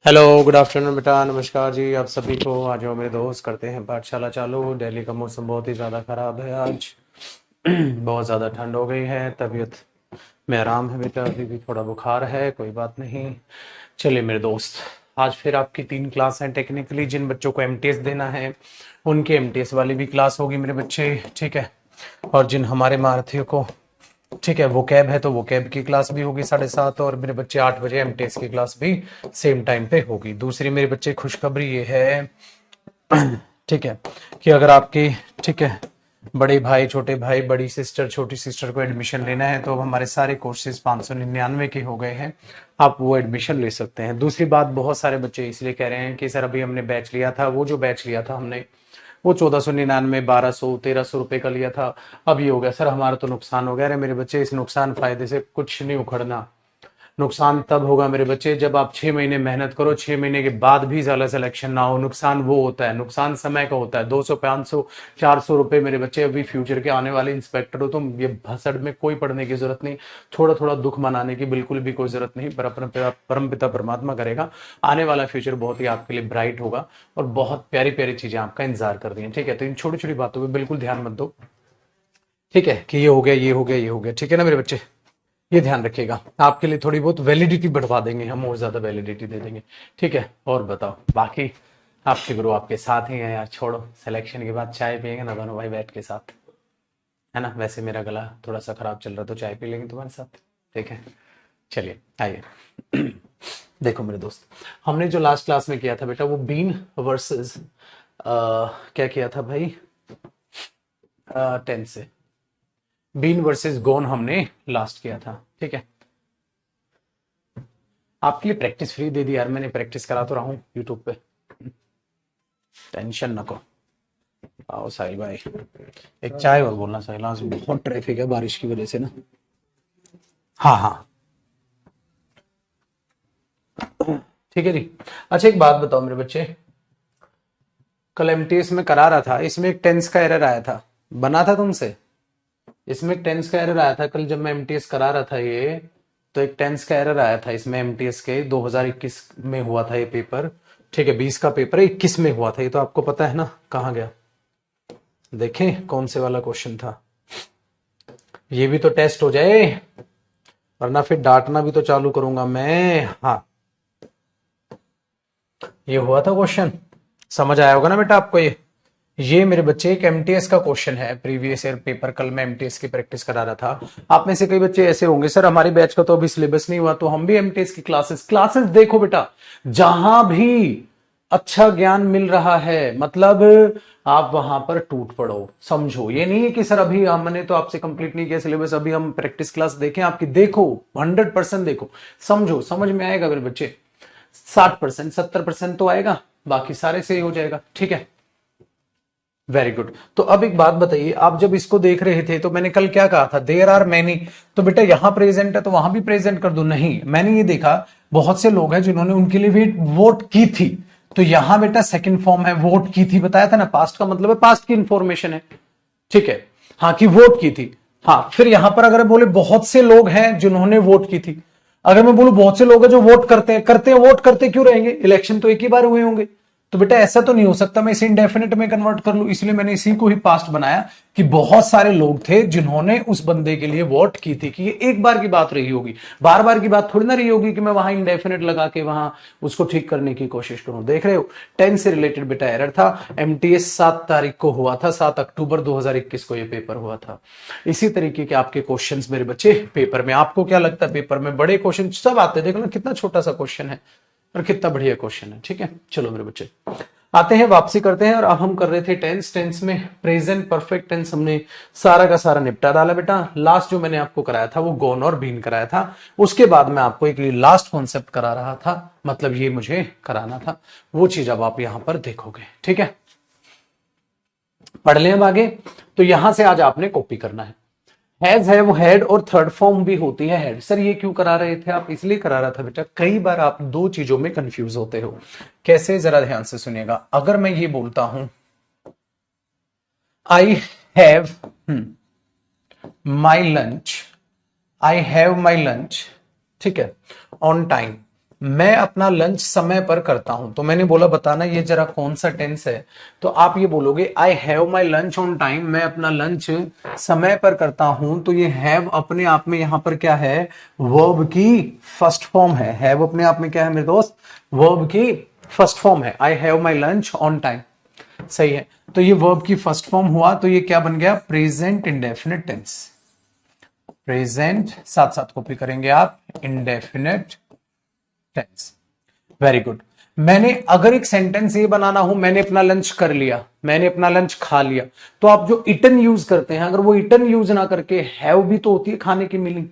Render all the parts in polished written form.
Hello good afternoon बेटा, नमस्कार जी आप सभी को। आज जो मेरे दोस्त करते हैं पाठशाला चालू। दिल्ली का मौसम बहुत ही ज़्यादा ख़राब है आज। बहुत ज़्यादा ठंड हो गई है। तबीयत में आराम है बेटा, अभी भी थोड़ा बुखार है, कोई बात नहीं। चलिए मेरे दोस्त, आज फिर आपकी 3 क्लास हैं। टेक्निकली जिन बच्चों को एमटीएस देना है उनकी एमटीएस वाली भी क्लास होगी मेरे बच्चे, ठीक है। और जिन हमारे महारथियों को, ठीक है, वो कैब है तो वो कैब की क्लास भी होगी 7:30। और मेरे बच्चे 8 बजे एमटीएस की क्लास भी सेम टाइम पे होगी। दूसरी मेरे बच्चे खुशखबरी ये है, ठीक है, कि अगर आपके, ठीक है, बड़े भाई, छोटे भाई, बड़ी सिस्टर, छोटी सिस्टर को एडमिशन लेना है तो अब हमारे सारे कोर्सेज 599 के हो गए हैं। आप वो एडमिशन ले सकते हैं। दूसरी बात, बहुत सारे बच्चे इसलिए कह रहे हैं कि सर अभी हमने बैच लिया था, वो जो बैच लिया था हमने वो 1499, 1200, 1300 रुपए का लिया था। अब ये हो गया सर हमारा तो नुकसान हो गया। अरे मेरे बच्चे, इस नुकसान फायदे से कुछ नहीं उखड़ना। नुकसान तब होगा मेरे बच्चे जब आप 6 महीने मेहनत करो, 6 महीने के बाद भी ज्यादा सिलेक्शन ना हो। नुकसान वो होता है, नुकसान समय का होता है। 200, 500, 400 रुपए मेरे बच्चे अभी फ्यूचर के आने वाले इंस्पेक्टर हो तुम, ये भसड़ में कोई पढ़ने की जरूरत नहीं। थोड़ा थोड़ा दुख मनाने की बिल्कुल भी कोई जरूरत नहीं। पर अपना परम पिता परमात्मा करेगा। आने वाला फ्यूचर बहुत ही आपके लिए ब्राइट होगा और बहुत प्यारी प्यारी चीजें आपका इंतजार कर रही हैं, ठीक है। तो इन छोटी छोटी बातों पर बिल्कुल ध्यान मत दो, ठीक है, कि ये हो गया, ये हो गया, ये हो गया, ठीक है ना मेरे बच्चे। ये ध्यान रखिएगा, आपके लिए थोड़ी बहुत वैलिडिटी बढ़वा देंगे हम, और ज्यादा वैलिडिटी दे देंगे, ठीक है। और बताओ बाकी, आपके गुरु आपके साथ ही हैं यार। छोड़ो, सिलेक्शन के बाद चाय पियेंगे ना दोनों भाई बैठ के साथ, है ना। वैसे मेरा गला थोड़ा सा खराब चल रहा तो चाय पी लेंगे तुम्हारे साथ, ठीक है। चलिए आइए। देखो मेरे दोस्त, हमने जो लास्ट क्लास में किया था बेटा वो बीन वर्सेस क्या किया था भाई, टेंस से बीन वर्सेस गोन हमने लास्ट किया था, ठीक है। आपके लिए प्रैक्टिस फ्री दे दी यार मैंने, प्रैक्टिस करा तो रहा हूँ यूट्यूब पे, टेंशन नको। आओ साहिल भाई, एक चाय और बोलना साहिल, आज बहुत ट्रैफिक है बारिश की वजह से ना। हाँ हाँ, ठीक है जी। अच्छा एक बात बताओ मेरे बच्चे, कल एमटीएस में करा रहा था, इसमें एक टेंस का एरर आया था, बना था तुमसे। इसमें एक टेंस का एरर आया था कल जब मैं एमटीएस करा रहा था ये, तो एक टेंस का एरर आया था इसमें एमटीएस के। 2021 में हुआ था ये पेपर, ठीक है। 20 का पेपर 21 में हुआ था, ये तो आपको पता है ना। कहाँ गया, देखें कौन से वाला क्वेश्चन था। ये भी तो टेस्ट हो जाए, वरना फिर डांटना भी तो चालू करूंगा मैं। हाँ, ये हुआ था क्वेश्चन, समझ आया होगा ना बेटा आपको। ये मेरे बच्चे एक एमटीएस का क्वेश्चन है, प्रीवियस ईयर पेपर। कल मैं एमटीएस की प्रैक्टिस करा रहा था। आप में से कई बच्चे ऐसे होंगे सर हमारी बैच का तो अभी सिलेबस नहीं हुआ, तो हम भी एमटीएस की क्लासेस क्लासेस देखो बेटा। जहां भी अच्छा ज्ञान मिल रहा है मतलब आप वहां पर टूट पड़ो, समझो। ये नहीं है कि सर अभी हमने तो आपसे कंप्लीट नहीं किया सिलेबस, अभी हम प्रैक्टिस क्लास देखें आपकी, देखो 100% देखो, समझो, समझ में आएगा मेरे बच्चे। 60%, 70% तो आएगा, बाकी सारे सही हो जाएगा, ठीक है। Very good. तो अब एक बात बताइए, आप जब इसको देख रहे थे तो मैंने कल क्या कहा था, देयर आर मैनी। तो बेटा यहां प्रेजेंट है तो वहां भी प्रेजेंट कर दो। नहीं, मैंने ये देखा बहुत से लोग हैं जिन्होंने उनके लिए भी वोट की थी, तो यहां बेटा सेकंड फॉर्म है, वोट की थी, बताया था ना। पास्ट का मतलब है पास्ट की इंफॉर्मेशन है, ठीक है। हाँ, कि वोट की थी। हाँ, फिर यहां पर अगर बोले बहुत से लोग हैं जिन्होंने वोट की थी, अगर मैं बोलूं बहुत से लोग हैं जो वोट करते हैं, करते हैं, वोट करते क्यों रहेंगे, इलेक्शन तो एक ही बार हुए होंगे। तो बेटा ऐसा तो नहीं हो सकता मैं इसे इंडेफिनेट में कन्वर्ट कर लूं, इसलिए मैंने इसी को ही पास्ट बनाया कि बहुत सारे लोग थे जिन्होंने उस बंदे के लिए वोट की थी। कि ये एक बार की बात रही होगी, बार बार की बात थोड़ी ना रही होगी कि मैं वहां इंडेफिनेट लगा के वहां उसको ठीक करने की कोशिश करूं। देख रहे हो, 10 से रिलेटेड बेटा एरर था। एमटीएस 7 तारीख को हुआ था, 7 अक्टूबर 2021 को यह पेपर हुआ था। इसी तरीके के आपके क्वेश्चंस मेरे बच्चे पेपर में, आपको क्या लगता है पेपर में बड़े क्वेश्चन सब आते हैं। देखो ना कितना छोटा सा क्वेश्चन है और कितना बढ़िया क्वेश्चन है, ठीक है। चलो मेरे बच्चे आते हैं, वापसी करते हैं। और अब हम कर रहे थे टेंस। टेंस में प्रेजेंट परफेक्ट टेंस हमने सारा का सारा निपटा डाला बेटा। लास्ट जो मैंने आपको कराया था वो गोन और बीन कराया था। उसके बाद मैं आपको एक लास्ट कॉन्सेप्ट करा रहा था, मतलब ये मुझे कराना था, वो चीज अब आप यहां पर देखोगे, ठीक है। पढ़ लें अब आगे। तो यहां से आज आपने कॉपी करना है। हैज है वो हेड और थर्ड फॉर्म भी होती है हेड। सर ये क्यों करा रहे थे आप, इसलिए करा रहा था बेटा, कई बार आप दो चीजों में कंफ्यूज होते हो। कैसे, जरा ध्यान से सुनिएगा। अगर मैं ये बोलता हूं I have my lunch, I have my lunch, ठीक है, ऑन टाइम, मैं अपना लंच समय पर करता हूं, तो मैंने बोला बताना ये जरा कौन सा टेंस है, तो आप ये बोलोगे I have my lunch on time, मैं अपना लंच समय पर करता हूं। तो ये हैव अपने आप में यहां पर क्या है, वर्ब की फर्स्ट फॉर्म है। हैव अपने आप में क्या है मेरे दोस्त, वर्ब की फर्स्ट फॉर्म है। I have my lunch on time, सही है। तो ये वर्ब की फर्स्ट फॉर्म हुआ, तो ये क्या बन गया, प्रेजेंट इंडेफिनिट टेंस। प्रेजेंट साथ साथ कॉपी करेंगे आप, इंडेफिनिट टेंस। Very good. मैंने अगर एक सेंटेंस ये बनाना हो, मैंने अपना लंच कर लिया, मैंने अपना लंच खा लिया, तो आप जो इटन यूज करते हैं, अगर वो इटन यूज ना करके हैव भी तो होती है खाने की मीनिंग,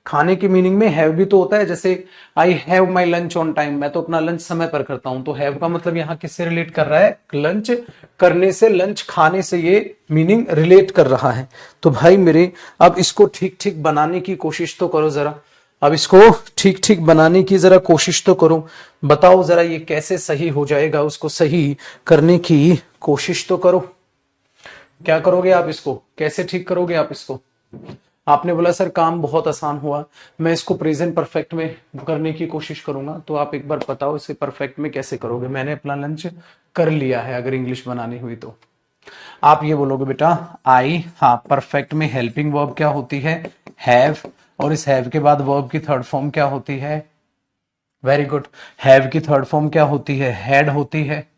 खाने की मीनिंग में हैव भी तो होता है। जैसे I have my lunch on time, मैं तो अपना लंच समय पर करता हूं, तो हैव का मतलब यहां किससे रिलेट कर रहा है, लंच करने से, लंच खाने से ये मीनिंग रिलेट कर रहा है। तो भाई मेरे अब इसको ठीक ठीक बनाने की कोशिश तो करो जरा, अब इसको ठीक ठीक बनाने की जरा कोशिश तो करो, बताओ जरा ये कैसे सही हो जाएगा, उसको सही करने की कोशिश तो करो। क्या करोगे आप, इसको कैसे ठीक करोगे आप इसको। आपने बोला सर काम बहुत आसान हुआ, मैं इसको प्रेजेंट परफेक्ट में करने की कोशिश करूंगा, तो आप एक बार बताओ इसे परफेक्ट में कैसे करोगे। मैंने अपना लंच कर लिया है, अगर इंग्लिश बनानी हुई तो आप ये बोलोगे बेटा आई, हाँ परफेक्ट में हेल्पिंग वर्ब क्या होती है, हैव, और इस हैव के बाद वर्ब की थर्ड फॉर्म क्या होती है, वेरी गुड, हैव की थर्ड फॉर्म क्या होती है, हैड होती है।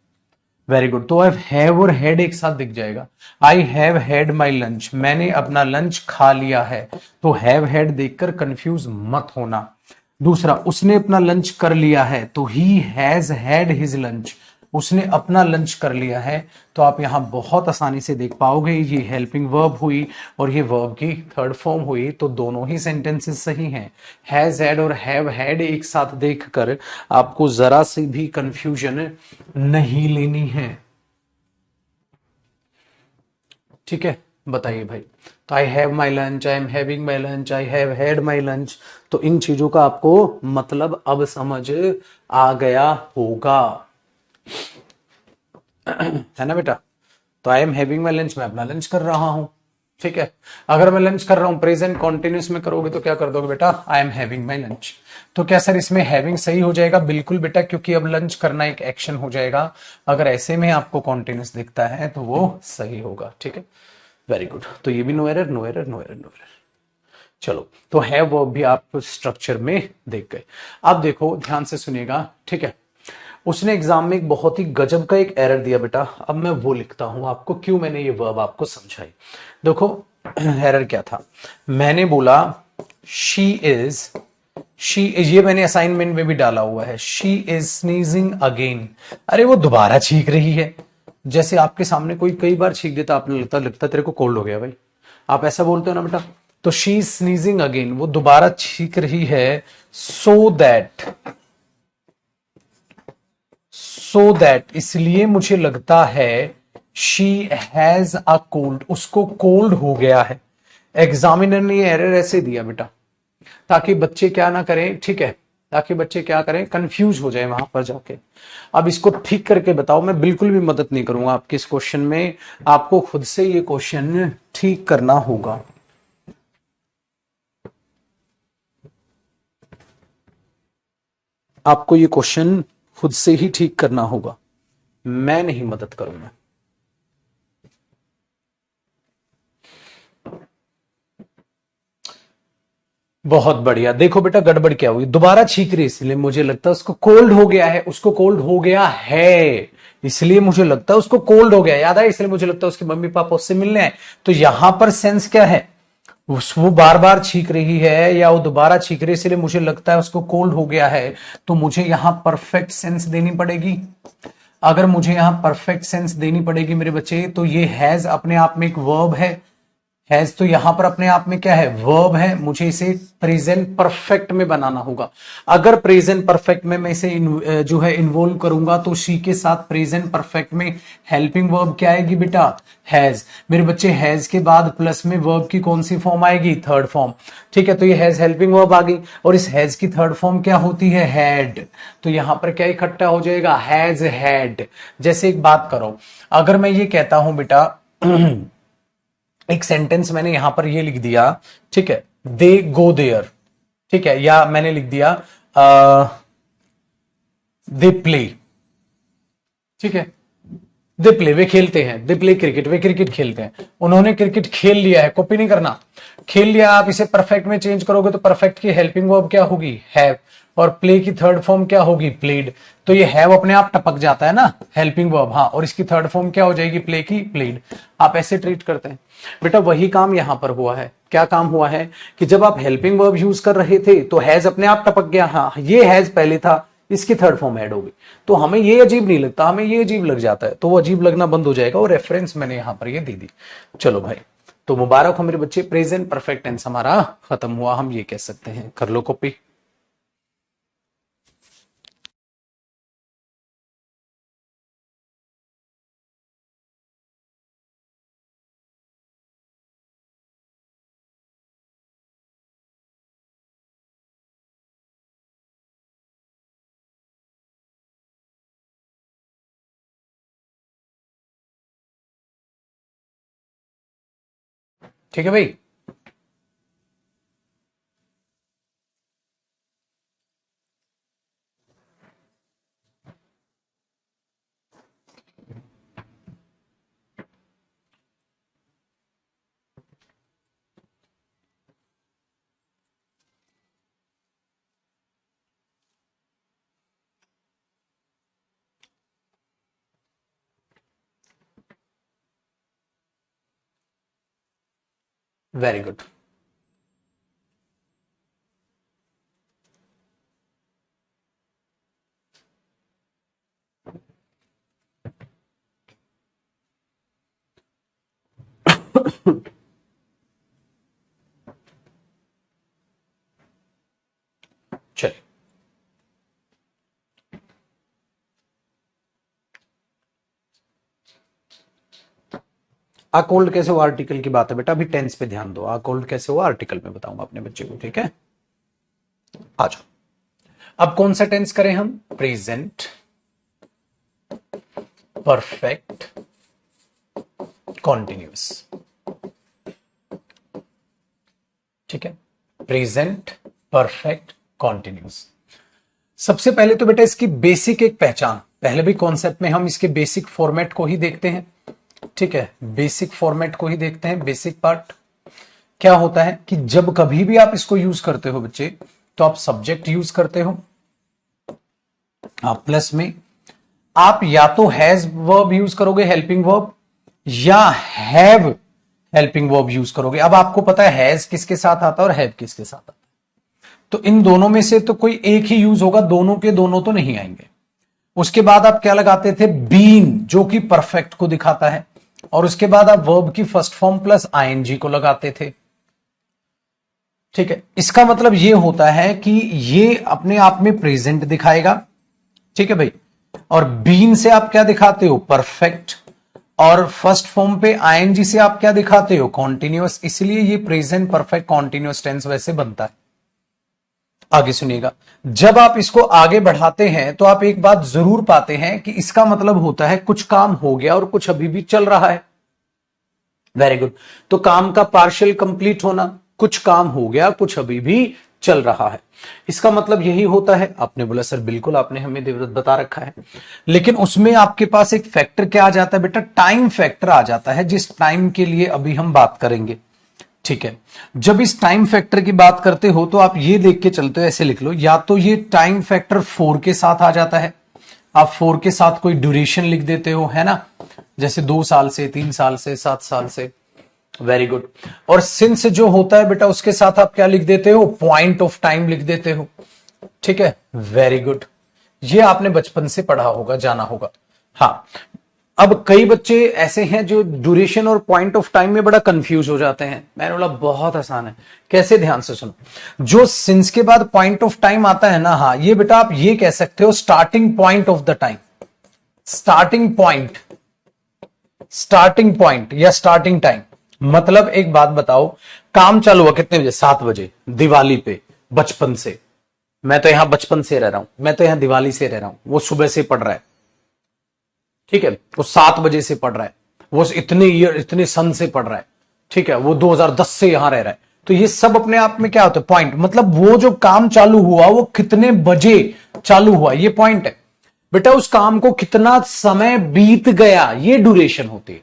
वेरी गुड, तो अब हैव और हैड एक साथ दिख जाएगा। I have had my lunch, मैंने अपना लंच खा लिया है, तो हैव हैड देखकर कंफ्यूज मत होना। दूसरा, उसने अपना लंच कर लिया है, तो he has had his lunch, उसने अपना लंच कर लिया है। तो आप यहां बहुत आसानी से देख पाओगे ये हेल्पिंग वर्ब हुई और ये वर्ब की थर्ड फॉर्म हुई, तो दोनों ही सेंटेंसेस सही हैं। हैज हैड और हैव हैड एक साथ देखकर आपको जरा सी भी कंफ्यूजन नहीं लेनी है, ठीक है। बताइए भाई, तो I have my lunch, I am having my lunch, I have had my lunch, तो इन चीजों का आपको मतलब अब समझ आ गया होगा, है ना बेटा। तो I am having my lunch, मैं अपना लंच कर रहा हूं, ठीक है। अगर मैं लंच कर रहा हूं प्रेजेंट कॉन्टिन्यूस में करोगे तो क्या कर दोगे बेटा, I am having my lunch. तो क्या सर इसमें हैविंग सही हो जाएगा, बिल्कुल बेटा, क्योंकि अब लंच करना एक एक्शन हो जाएगा। अगर ऐसे में आपको कॉन्टिन्यूस दिखता है तो वो सही होगा, ठीक है। वेरी गुड, तो ये भी no error, no error, no error, no error. चलो, तो है वो भी आप स्ट्रक्चर में देख गए। अब देखो ध्यान से सुनिएगा, ठीक है। उसने एग्जाम में एक बहुत ही गजब का एक एरर दिया बेटा, अब मैं वो लिखता हूं आपको, क्यों मैंने ये वर्ब आपको समझाई। देखो एरर क्या था, मैंने बोला शी इज, ये मैंने असाइनमेंट में भी डाला हुआ है, शी इज स्नीजिंग अगेन। अरे वो दोबारा छींक रही है। जैसे आपके सामने कोई कई बार छींक देता, आपने लगता तेरे को कोल्ड हो गया भाई, आप ऐसा बोलते हो ना बेटा। तो शी इज स्नीजिंग अगेन, वो दोबारा छींक रही है, सो दैट इसलिए मुझे लगता है, शी हैज अ कोल्ड, उसको कोल्ड हो गया है। एग्जामिनर ने ये एरर ऐसे दिया बेटा ताकि बच्चे क्या ना करें, ठीक है, ताकि बच्चे क्या करें, कंफ्यूज हो जाए वहां पर जाके। अब इसको ठीक करके बताओ, मैं बिल्कुल भी मदद नहीं करूंगा आपके इस क्वेश्चन में, आपको खुद से ये क्वेश्चन ठीक करना होगा। आपको ये क्वेश्चन खुद से ही ठीक करना होगा, मैं नहीं मदद करूंगा। बहुत बढ़िया, देखो बेटा गड़बड़ क्या हुई, दोबारा छींक रही इसलिए मुझे लगता है उसको कोल्ड हो गया है, उसको कोल्ड हो गया है इसलिए मुझे लगता है उसको कोल्ड हो गया, याद है, इसलिए मुझे लगता है उसके मम्मी पापा उससे मिलने आए। तो यहां पर सेंस क्या है, वो बार बार छींक रही है या वो दोबारा छींक रही है इसलिए मुझे लगता है उसको कोल्ड हो गया है, तो मुझे यहां परफेक्ट सेंस देनी पड़ेगी। अगर मुझे यहां परफेक्ट सेंस देनी पड़ेगी मेरे बच्चे, तो ये हैज अपने आप में एक वर्ब है, हैज तो यहां पर अपने आप में क्या है, वर्ब है, मुझे इसे प्रेजेंट परफेक्ट में बनाना होगा। अगर प्रेजेंट परफेक्ट में मैं इसे जो है इन्वॉल्व करूंगा, तो शी के साथ प्रेजेंट परफेक्ट में हेल्पिंग वर्ब क्या आएगी बेटा, हैज। मेरे बच्चे हैज के बाद प्लस में वर्ब की कौन सी फॉर्म आएगी, थर्ड फॉर्म, ठीक है। तो ये हैज हेल्पिंग वर्ब आ गई, और इस हैज की थर्ड फॉर्म क्या होती है, हैड। तो यहां पर क्या इकट्ठा हो जाएगा, हैज हैड। जैसे एक बात करो, अगर मैं ये कहता हूं बेटा एक सेंटेंस मैंने यहां पर ये लिख दिया, ठीक है, दे गो देयर, ठीक है, या मैंने लिख दिया दे प्ले, ठीक है, दे प्ले, वे खेलते हैं, they play cricket, way cricket खेलते हैं, उन्होंने क्रिकेट खेल लिया है, कॉपी नहीं करना, खेल लिया। आप इसे परफेक्ट में चेंज करोगे तो परफेक्ट की हेल्पिंग वर्ब क्या होगी, हैव, और प्ले की थर्ड फॉर्म क्या होगी, प्लेड। तो ये हैव अपने आप टपक जाता है ना हेल्पिंग वर्ब, हाँ, और इसकी थर्ड फॉर्म क्या हो जाएगी, प्ले की, प्लेड। आप ऐसे ट्रीट करते हैं बेटा। वही काम यहां पर हुआ है। क्या काम हुआ है कि जब आप हेल्पिंग वर्ब यूज कर रहे थे तो हैज अपने आप टपक गया, हाँ, ये हैज पहले था, इसकी थर्ड फॉर्म ऐड होगी, तो हमें ये अजीब नहीं लगता, हमें ये अजीब लग जाता है, तो वो अजीब लगना बंद हो जाएगा। और रेफरेंस मैंने यहां पर ये दे दी। चलो भाई, तो मुबारक हो मेरे बच्चे, प्रेजेंट परफेक्ट टेंस हमारा खत्म हुआ, हम ये कह सकते हैं। कर लो कॉपी। ठीक है भाई। Very good. चलिए, आ कोल्ड कैसे हुआ, आर्टिकल की बात है बेटा, अभी टेंस पे ध्यान दो। आ कोल्ड कैसे हुआ आर्टिकल में बताऊंगा अपने बच्चे को, ठीक है। आ जाओ, अब कौन सा टेंस करें हम, प्रेजेंट परफेक्ट कॉन्टिन्यूअस, ठीक है, प्रेजेंट परफेक्ट कॉन्टिन्यूअस। सबसे पहले तो बेटा इसकी बेसिक एक पहचान, पहले भी कॉन्सेप्ट में हम इसके बेसिक फॉर्मेट को ही देखते हैं, ठीक है, बेसिक फॉर्मेट को ही देखते हैं। बेसिक पार्ट क्या होता है कि जब कभी भी आप इसको यूज करते हो बच्चे, तो आप सब्जेक्ट यूज करते हो, आप प्लस में आप या तो हैज वर्ब यूज करोगे हेल्पिंग वर्ब, या हैव हेल्पिंग वर्ब यूज करोगे। अब आपको पता है हैज किसके साथ आता है और हैव किसके साथ आता है, तो इन दोनों में से तो कोई एक ही यूज होगा, दोनों के दोनों तो नहीं आएंगे। उसके बाद आप क्या लगाते थे, बीन, जो कि परफेक्ट को दिखाता है, और उसके बाद आप वर्ब की फर्स्ट फॉर्म प्लस आईएनजी को लगाते थे, ठीक है। इसका मतलब यह होता है कि ये अपने आप में प्रेजेंट दिखाएगा, ठीक है भाई, और बीन से आप क्या दिखाते हो, परफेक्ट, और फर्स्ट फॉर्म पे आईएनजी से आप क्या दिखाते हो, कॉन्टिन्यूअस, इसलिए ये प्रेजेंट परफेक्ट कॉन्टिन्यूअस टेंस वैसे बनता है। आगे सुनिएगा, जब आप इसको आगे बढ़ाते हैं तो आप एक बात जरूर पाते हैं कि इसका मतलब होता है कुछ काम हो गया और कुछ अभी भी चल रहा है। वेरी गुड, तो काम का पार्शियल कंप्लीट होना, कुछ काम हो गया कुछ अभी भी चल रहा है, इसका मतलब यही होता है। आपने बोला सर बिल्कुल, आपने हमें बता रखा है, लेकिन उसमें आपके पास एक फैक्टर क्या आ जाता है बेटा, टाइम फैक्टर आ जाता है, जिस टाइम के लिए अभी हम बात करेंगे, ठीक है। जब इस टाइम फैक्टर की बात करते हो तो आप ये देख के चलते हो, ऐसे लिख लो, या तो ये टाइम फैक्टर 4 के साथ आ जाता है, आप 4 के साथ कोई ड्यूरेशन लिख देते हो, है ना, जैसे 2 साल से, 3 साल से, 7 साल से। वेरी गुड, और सिंस जो होता है बेटा उसके साथ आप क्या लिख देते हो, पॉइंट ऑफ टाइम लिख देते हो, ठीक है। वेरी गुड, ये आपने बचपन से पढ़ा होगा, जाना होगा। हाँ, अब कई बच्चे ऐसे हैं जो ड्यूरेशन और पॉइंट ऑफ टाइम में बड़ा कंफ्यूज हो जाते हैं। मैंने बोला बहुत आसान है, कैसे, ध्यान से सुनो। जो सिंस के बाद पॉइंट ऑफ टाइम आता है ना, हाँ, ये बेटा आप ये कह सकते हो starting point of the time, starting point, starting point या स्टार्टिंग टाइम। मतलब एक बात बताओ, काम चालू हुआ कितने बजे, 7 बजे, दिवाली पे, बचपन से। मैं तो यहां बचपन से रह रहा हूं, मैं तो यहां दिवाली से रह रहा हूं, वो सुबह से पढ़ रहा है, ठीक है, वो 7 बजे से पढ़ रहा है, वो इतने ईयर, इतने सन से पढ़ रहा है, ठीक है, वो 2010 से यहां रह रहा है। तो ये सब अपने आप में क्या होता है, पॉइंट, मतलब वो जो काम चालू हुआ वो कितने बजे चालू हुआ, ये पॉइंट है। बेटा उस काम को कितना समय बीत गया, ये ड्यूरेशन होती है।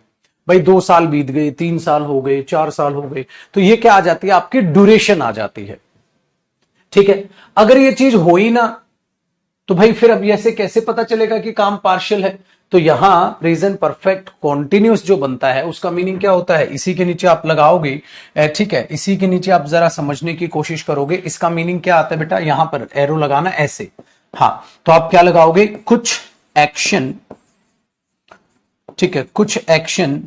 भाई 2 साल बीत गए, 3 साल हो गए, 4 साल हो गए, तो ये क्या आ जाती है, आपकी ड्यूरेशन आ जाती है। ठीक है, अगर ये चीज हो ही ना, तो भाई फिर अब ऐसे कैसे पता चलेगा कि काम पार्शियल है। तो यहां प्रेजेंट परफेक्ट कॉन्टिन्यूस जो बनता है उसका मीनिंग क्या होता है, इसी के नीचे आप लगाओगे। ठीक है, इसी के नीचे आप जरा समझने की कोशिश करोगे, इसका मीनिंग क्या आता है बेटा, यहां पर एरो लगाना ऐसे। हाँ, तो आप क्या लगाओगे, कुछ एक्शन, ठीक है, कुछ एक्शन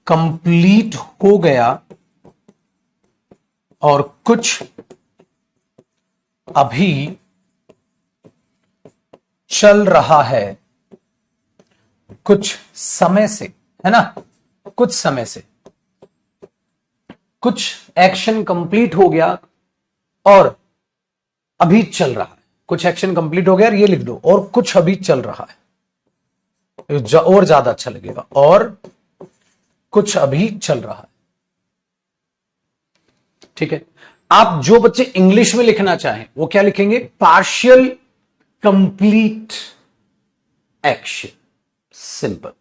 कंप्लीट हो गया और कुछ अभी चल रहा है कुछ समय से, है ना, कुछ समय से। कुछ एक्शन कंप्लीट हो गया और अभी चल रहा है, कुछ एक्शन कंप्लीट हो गया, ये लिख दो, और कुछ अभी चल रहा है, और ज्यादा अच्छा लगेगा, और कुछ अभी चल रहा है। ठीक है, आप जो बच्चे इंग्लिश में लिखना चाहें वो क्या लिखेंगे, पार्शियल कंप्लीट एक्शन, सिंपल।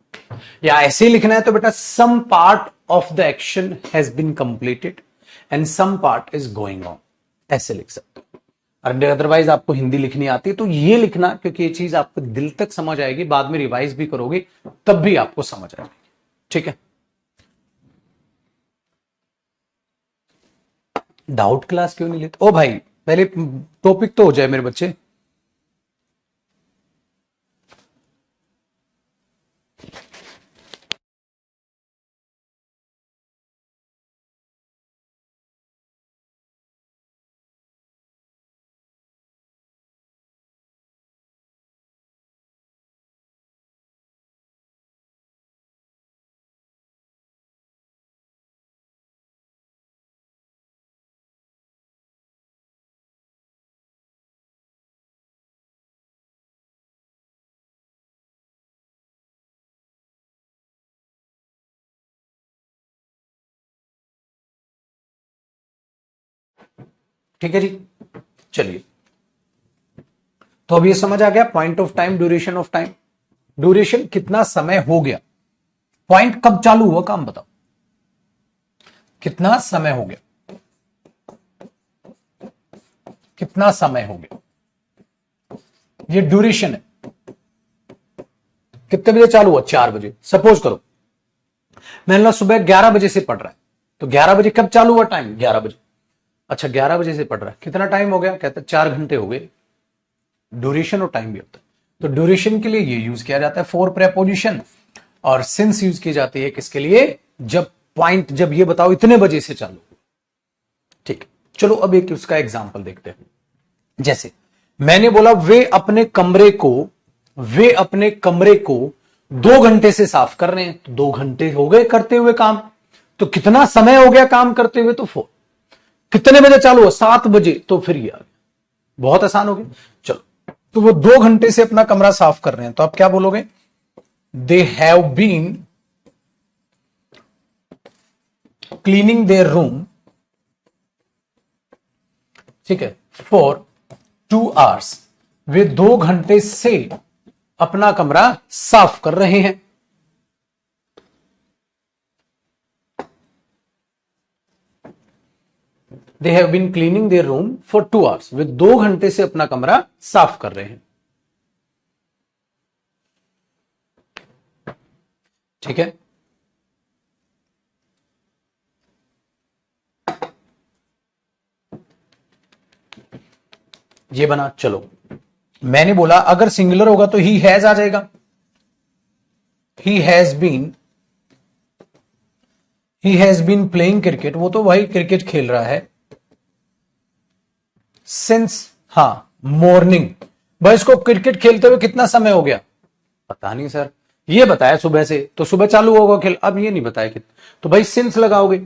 या ऐसे ही लिखना है तो बेटा some part of the action has been completed and some part is going on, ऐसे लिख सकते हो। अदरवाइज आपको हिंदी लिखनी आती है तो ये लिखना, क्योंकि ये चीज आपको दिल तक समझ आएगी, बाद में रिवाइज भी करोगे तब भी आपको समझ आएगी। ठीक है, डाउट क्लास क्यों नहीं लेते, ओ भाई पहले टॉपिक तो हो जाए मेरे बच्चे। ठीक है जी, चलिए, तो अब ये समझ आ गया point of time, duration of time. Duration कितना समय हो गया, पॉइंट कब चालू हुआ काम बताओ, कितना समय हो गया, कितना समय हो गया, ये ड्यूरेशन है। कितने बजे चालू हुआ, 4 बजे, सपोज करो मैंने सुबह 11 बजे से पढ़ रहा है, तो 11 बजे कब चालू हुआ टाइम, 11 बजे। अच्छा 11 बजे से पढ़ रहा है, कितना टाइम हो गया, कहता है 4 घंटे हो गए। ड्यूरेशन और टाइम भी होता है, तो ड्यूरेशन के लिए ये यूज किया जाता है फॉर प्रेपोजिशन, और सिंस यूज की जाती है किसके लिए, जब पॉइंट, जब ये बताओ इतने बजे से चालू। ठीक, चलो अब एक उसका एग्जांपल देखते हैं। जैसे मैंने बोला वे अपने कमरे को 2 घंटे से साफ कर रहे हैं, तो 2 घंटे हो गए करते हुए काम, तो कितना समय हो गया काम करते हुए, तो 4। कितने बजे चालू हुआ, 7 बजे, तो फिर ये आ गया, बहुत आसान हो गया। चलो, तो वो 2 घंटे से अपना कमरा साफ कर रहे हैं, तो आप क्या बोलोगे, they have been cleaning their room, ठीक है, फॉर 2 आवर्स, वे 2 घंटे से अपना कमरा साफ कर रहे हैं। They have been cleaning their room for 2 hours, वे 2 घंटे से अपना कमरा साफ कर रहे हैं। ठीक है, ये बना। चलो मैंने बोला अगर सिंगुलर होगा तो ही हैज आ जाएगा, he has been playing cricket, वो तो भाई क्रिकेट खेल रहा है, सिंस, हाँ, मॉर्निंग। भाई इसको क्रिकेट खेलते हुए कितना समय हो गया, पता नहीं सर, ये बताया सुबह से, तो सुबह चालू होगा खेल, अब ये नहीं बताया कितना, तो भाई सिंस लगाओगे।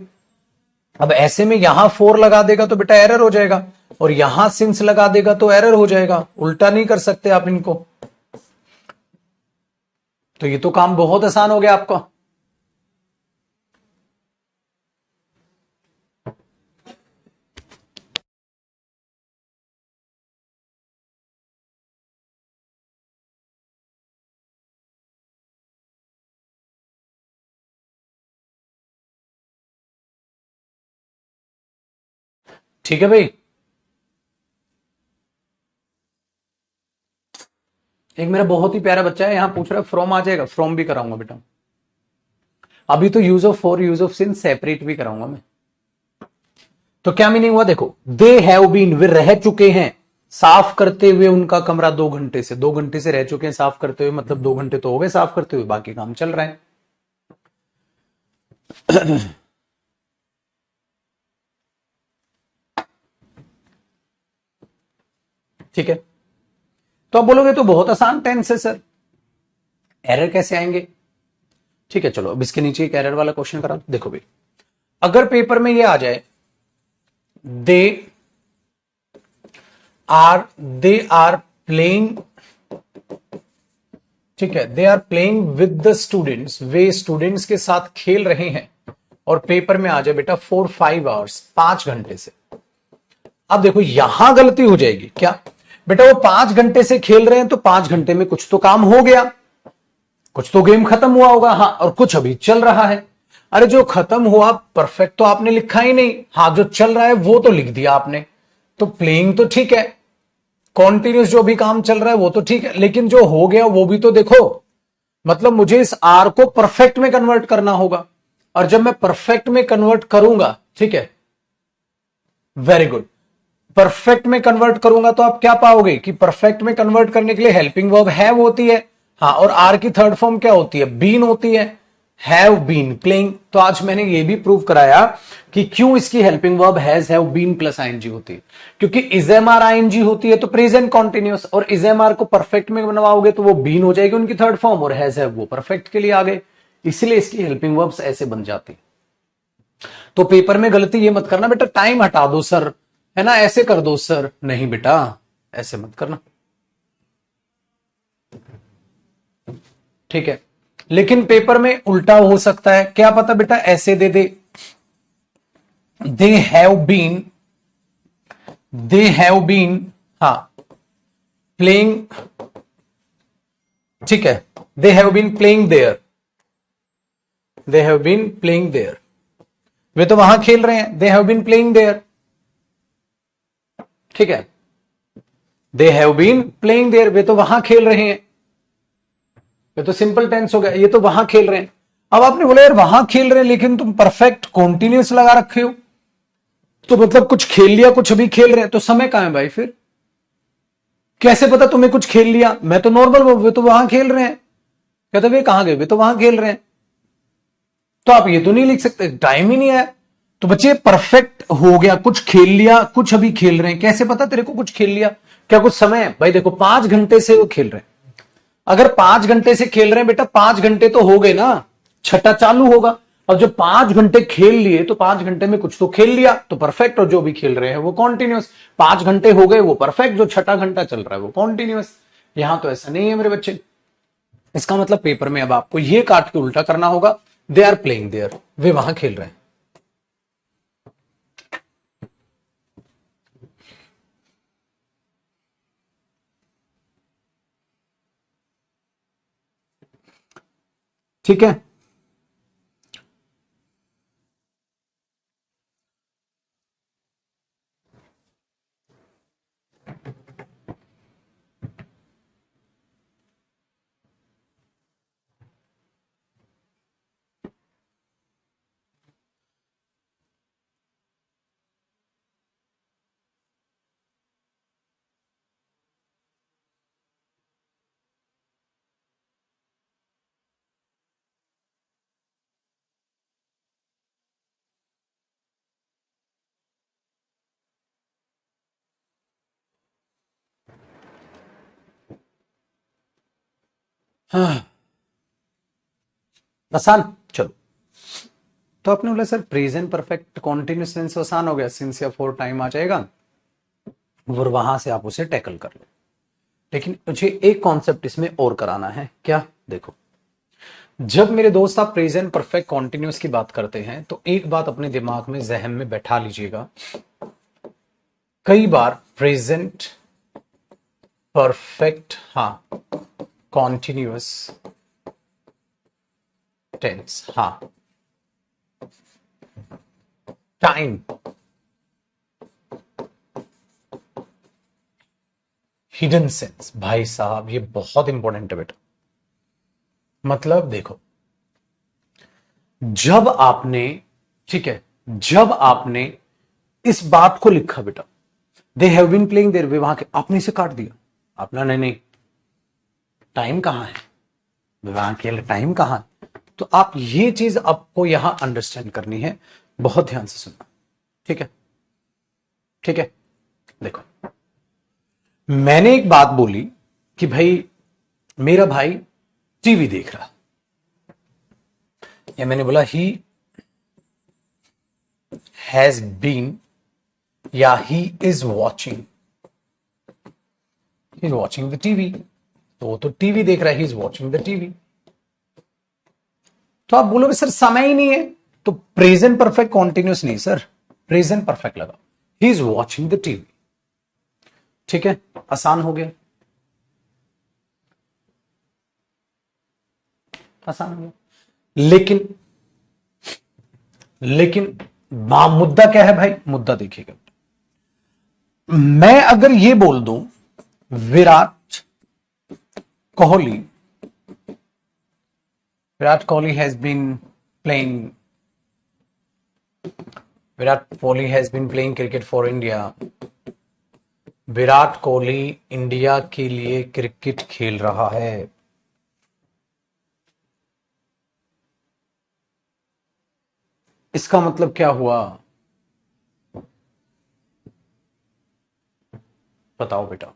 अब ऐसे में यहां 4 लगा देगा तो बेटा एरर हो जाएगा, और यहां सिंस लगा देगा तो एरर हो जाएगा, उल्टा नहीं कर सकते आप इनको। तो ये तो काम बहुत आसान हो गया आपका। ठीक है भाई। एक मेरा बहुत ही प्यारा बच्चा है यहां पूछ रहा है फ्रॉम आ जाएगा, फ्रॉम भी कराऊंगा बेटा। अभी तो use of for use of since separate भी कराऊंगा मैं। तो क्या मीनिंग हुआ देखो, दे हैव बीन, वे रह चुके हैं साफ करते हुए उनका कमरा 2 घंटे से, 2 घंटे से रह चुके हैं साफ करते हुए, मतलब 2 घंटे तो हो गए साफ करते हुए, बाकी काम चल रहा है। ठीक है, तो आप बोलोगे तो बहुत आसान टेंस है सर, एरर कैसे आएंगे? ठीक है चलो अब इसके नीचे एक एरर वाला क्वेश्चन करा दो। देखो भाई, अगर पेपर में ये आ जाए दे आर प्लेइंग, ठीक है, they are playing with the students, वे स्टूडेंट्स के साथ खेल रहे हैं, और पेपर में आ जाए बेटा 4-5 आवर्स, 5 घंटे से। अब देखो यहां गलती हो जाएगी क्या बेटा, वो 5 घंटे से खेल रहे हैं तो 5 घंटे में कुछ तो काम हो गया, कुछ तो गेम खत्म हुआ होगा, हाँ, और कुछ अभी चल रहा है। अरे जो खत्म हुआ परफेक्ट तो आपने लिखा ही नहीं, हाँ जो चल रहा है वो तो लिख दिया आपने। तो प्लेइंग तो ठीक है, कॉन्टिन्यूस जो भी काम चल रहा है वो तो ठीक है, लेकिन जो हो गया वो भी तो देखो। मतलब मुझे इस आर को परफेक्ट में कन्वर्ट करना होगा, और जब मैं परफेक्ट में कन्वर्ट करूंगा, ठीक है, वेरी गुड, परफेक्ट में कन्वर्ट करूंगा तो आप क्या पाओगे कि परफेक्ट में कन्वर्ट करने के लिए हेल्पिंग वर्ब हैव होती है, हाँ, और आर की थर्ड फॉर्म क्या होती है, बीन होती है, हैव बीन प्लेइंग। तो आज मैंने ये भी प्रूव कराया कि क्यों इसकी helping verb have been plus ING होती है, क्योंकि इज एम आर आईएनजी होती है तो प्रेजेंट कॉन्टिन्यूस, और इज एम आर को परफेक्ट में बनवाओगे तो वो बीन हो जाएगी उनकी थर्ड फॉर्म, और हैव वो परफेक्ट के लिए आ गए, इसलिए इसकी हेल्पिंग वर्ब्स ऐसे बन जाती। तो पेपर में गलती ये मत करना बेटा, टाइम हटा दो सर, है ना, ऐसे कर दो सर, नहीं बेटा ऐसे मत करना, ठीक है। लेकिन पेपर में उल्टा हो सकता है, क्या पता बेटा ऐसे दे दे, दे हैव बीन, हाँ, प्लेइंग, ठीक है, they have been playing there, they have been playing there, वे तो वहां खेल रहे हैं, they have been playing there, ठीक है, they have been playing there, वे तो वहां खेल रहे हैं, ये तो सिंपल टेंस हो गया, ये तो वहां खेल रहे हैं। अब आपने बोला यार वहां खेल रहे हैं लेकिन तुम परफेक्ट कॉन्टिन्यूस लगा रखे हो, तो मतलब कुछ खेल लिया कुछ अभी खेल रहे हैं, तो समय कहां है भाई फिर? कैसे पता तुम्हें कुछ खेल लिया? मैं तो नॉर्मल, वे तो वहां खेल रहे हैं, कहते वे कहां गए, वे तो वहां खेल रहे हैं, तो आप ये तो नहीं लिख सकते टाइम ही नहीं आया। तो बच्चे परफेक्ट हो गया, कुछ खेल लिया कुछ अभी खेल रहे हैं, कैसे पता तेरे को कुछ खेल लिया? क्या कुछ समय है भाई? देखो 5 घंटे से वो खेल रहे हैं, अगर 5 घंटे से खेल रहे हैं बेटा, 5 घंटे तो हो गए ना, छठा चालू होगा, और जब 5 घंटे खेल लिए तो 5 घंटे में कुछ तो खेल लिया तो परफेक्ट, और जो भी खेल रहे हैं वो कॉन्टिन्यूस, 5 घंटे हो गए वो परफेक्ट, जो छठा घंटा चल रहा है वो कॉन्टिन्यूस। यहां तो ऐसा नहीं है मेरे बच्चे, इसका मतलब पेपर में अब आपको ये काट के उल्टा करना होगा, दे आर प्लेइंग देयर, वे वहां खेल रहे हैं। ठीक है, हाँ, आसान, चलो। तो आपने बोला sir present perfect continuous tense आसान हो गया, सिंस या फोर टाइम आ जाएगा, और वहां से आप उसे टैकल कर लो। लेकिन मुझे एक कॉन्सेप्ट इसमें और कराना है, क्या? देखो, जब मेरे दोस्त आप प्रेजेंट परफेक्ट कॉन्टिन्यूस की बात करते हैं तो एक बात अपने दिमाग में जहन में बैठा लीजिएगा, कई बार प्रेजेंट परफेक्ट, हाँ, कॉन्टिन्यूस टेंस, हाँ, टाइम हिडन सेंस, भाई साहब ये बहुत इंपॉर्टेंट है बेटा। मतलब देखो, जब आपने, ठीक है, जब आपने इस बात को लिखा बेटा, they have been playing there, विवाह के, आपने इसे काट दिया, आपने नहीं नहीं टाइम कहां है, विवाह के लिए टाइम कहां है। तो आप ये चीज आपको यहां अंडरस्टैंड करनी है, बहुत ध्यान से सुनना, ठीक है, ठीक है। देखो, मैंने एक बात बोली कि भाई मेरा भाई टीवी देख रहा, या मैंने बोला ही हैज बीन, या he is watching the TV, तो वो तो टीवी देख रहा है, he is watching the TV. तो आप बोलोगे सर समय ही नहीं है, तो प्रेजेंट परफेक्ट कॉन्टिन्यूस नहीं सर, प्रेजेंट परफेक्ट लगा, he is watching the TV, ठीक है, आसान हो गया, आसान हो गया। लेकिन लेकिन मुद्दा क्या है भाई, मुद्दा देखिएगा, मैं अगर ये बोल दूं Virat Kohli, Virat Kohli has been playing, Virat Kohli has been playing cricket for India, Virat Kohli India के लिए क्रिकेट खेल रहा है, इसका मतलब क्या हुआ, बताओ बेटा।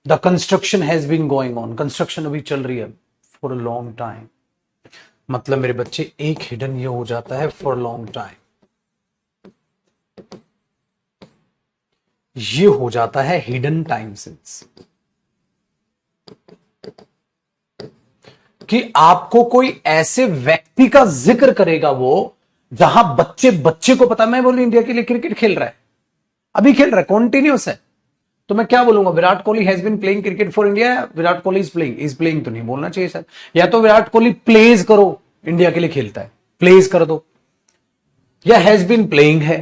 The construction has been going on, construction अभी चल रही है फॉर अ लॉन्ग टाइम, मतलब मेरे बच्चे एक हिडन ये हो जाता है फॉर लॉन्ग टाइम, ये हो जाता है हिडन टाइम सेंस, कि आपको कोई ऐसे व्यक्ति का जिक्र करेगा वो, जहां बच्चे बच्चे को पता, मैं बोलूं इंडिया के लिए क्रिकेट खेल रहा है, अभी खेल रहा है, कॉन्टिन्यूस है, तो मैं क्या बोलूंगा, Virat Kohli has been playing cricket for India, Virat Kohli is playing तो नहीं बोलना चाहिए सर, या तो विराट कोहली प्लेज करो, इंडिया के लिए खेलता है, प्लेज कर दो, या हैज बीन प्लेइंग है,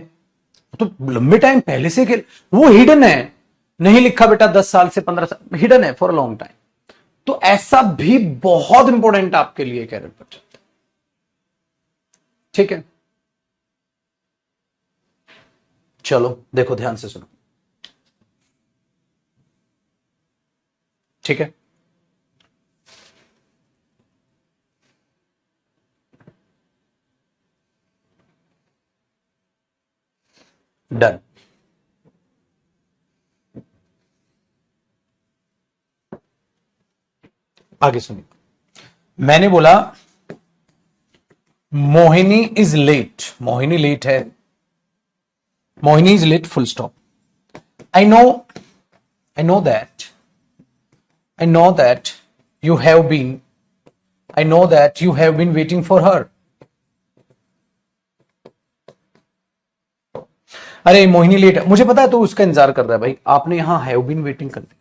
तो लंबे टाइम पहले से खेल, वो हिडन है, नहीं लिखा बेटा 10 साल से 15 साल, हिडन है फॉर अ लॉन्ग टाइम, तो ऐसा भी बहुत इंपॉर्टेंट आपके लिए कैरियर पर, ठीक है। चलो देखो ध्यान से सुनो, ठीक है, डन। आगे सुनिए, मैंने बोला Mohini is late, Mohini late है, Mohini is late full stop, I know, I know that, I know that you have been, I know that you have been waiting for her. अरे मोहिनी लेट है, मुझे पता है तो उसका इंतजार कर रहा है भाई, आपने यहां हैव बीन वेटिंग कर दी,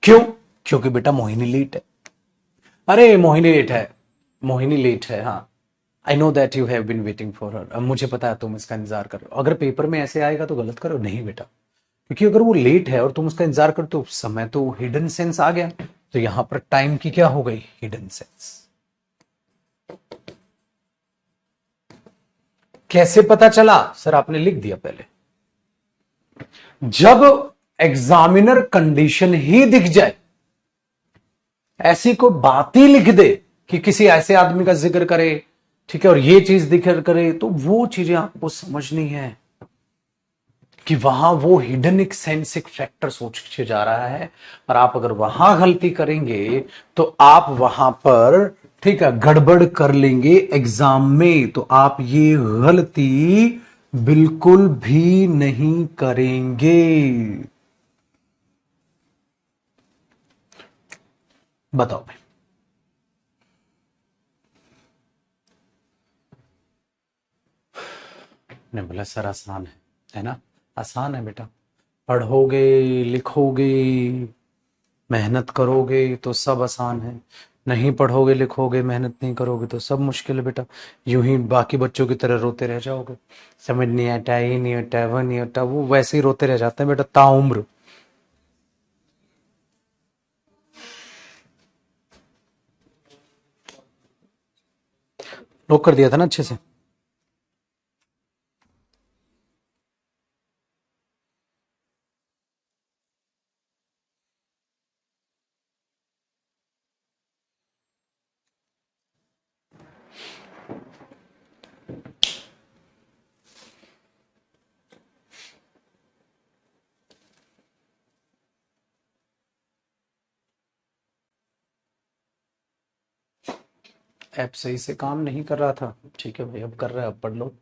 क्यों, क्योंकि बेटा मोहिनी लेट है, अरे मोहिनी लेट है, मोहिनी लेट है, हाँ, I know that you have been waiting for her, अब मुझे पता है तुम इसका इंतजार कर रहे हो, अगर पेपर में ऐसे आएगा तो गलत करो, नहीं बेटा, क्योंकि अगर वो लेट है और तुम उसका इंतजार करते हो, समय तो हिडन सेंस आ गया, तो यहां पर टाइम की क्या हो गई, हिडन सेंस। कैसे पता चला सर, आपने लिख दिया पहले, जब एग्जामिनर कंडीशन ही दिख जाए, ऐसी कोई बात ही लिख दे कि किसी ऐसे आदमी का जिक्र करे, ठीक है, और ये चीज जिक्र करे, तो वो चीजें आपको समझनी है कि वहां वो हिडन एक सेंस, एक फैक्टर सोच के जा रहा है, और आप अगर वहां गलती करेंगे तो आप वहां पर, ठीक है, गड़बड़ कर लेंगे एग्जाम में, तो आप ये गलती बिल्कुल भी नहीं करेंगे, बताओ भाई। ने बोला सर आसान है ना, आसान है बेटा, पढ़ोगे लिखोगे मेहनत करोगे तो सब आसान है, नहीं पढ़ोगे लिखोगे मेहनत नहीं करोगे तो सब मुश्किल है बेटा। यूं ही बाकी बच्चों की तरह रोते रह जाओगे, समझ नहीं आता, ये नहीं होता, वो नहीं होता, वो वैसे ही रोते रह जाते हैं बेटा ताउम्र। लॉक कर दिया था ना अच्छे से। ऐप सही से काम नहीं कर रहा था, ठीक है भाई अब कर रहा है, अब पढ़ लो।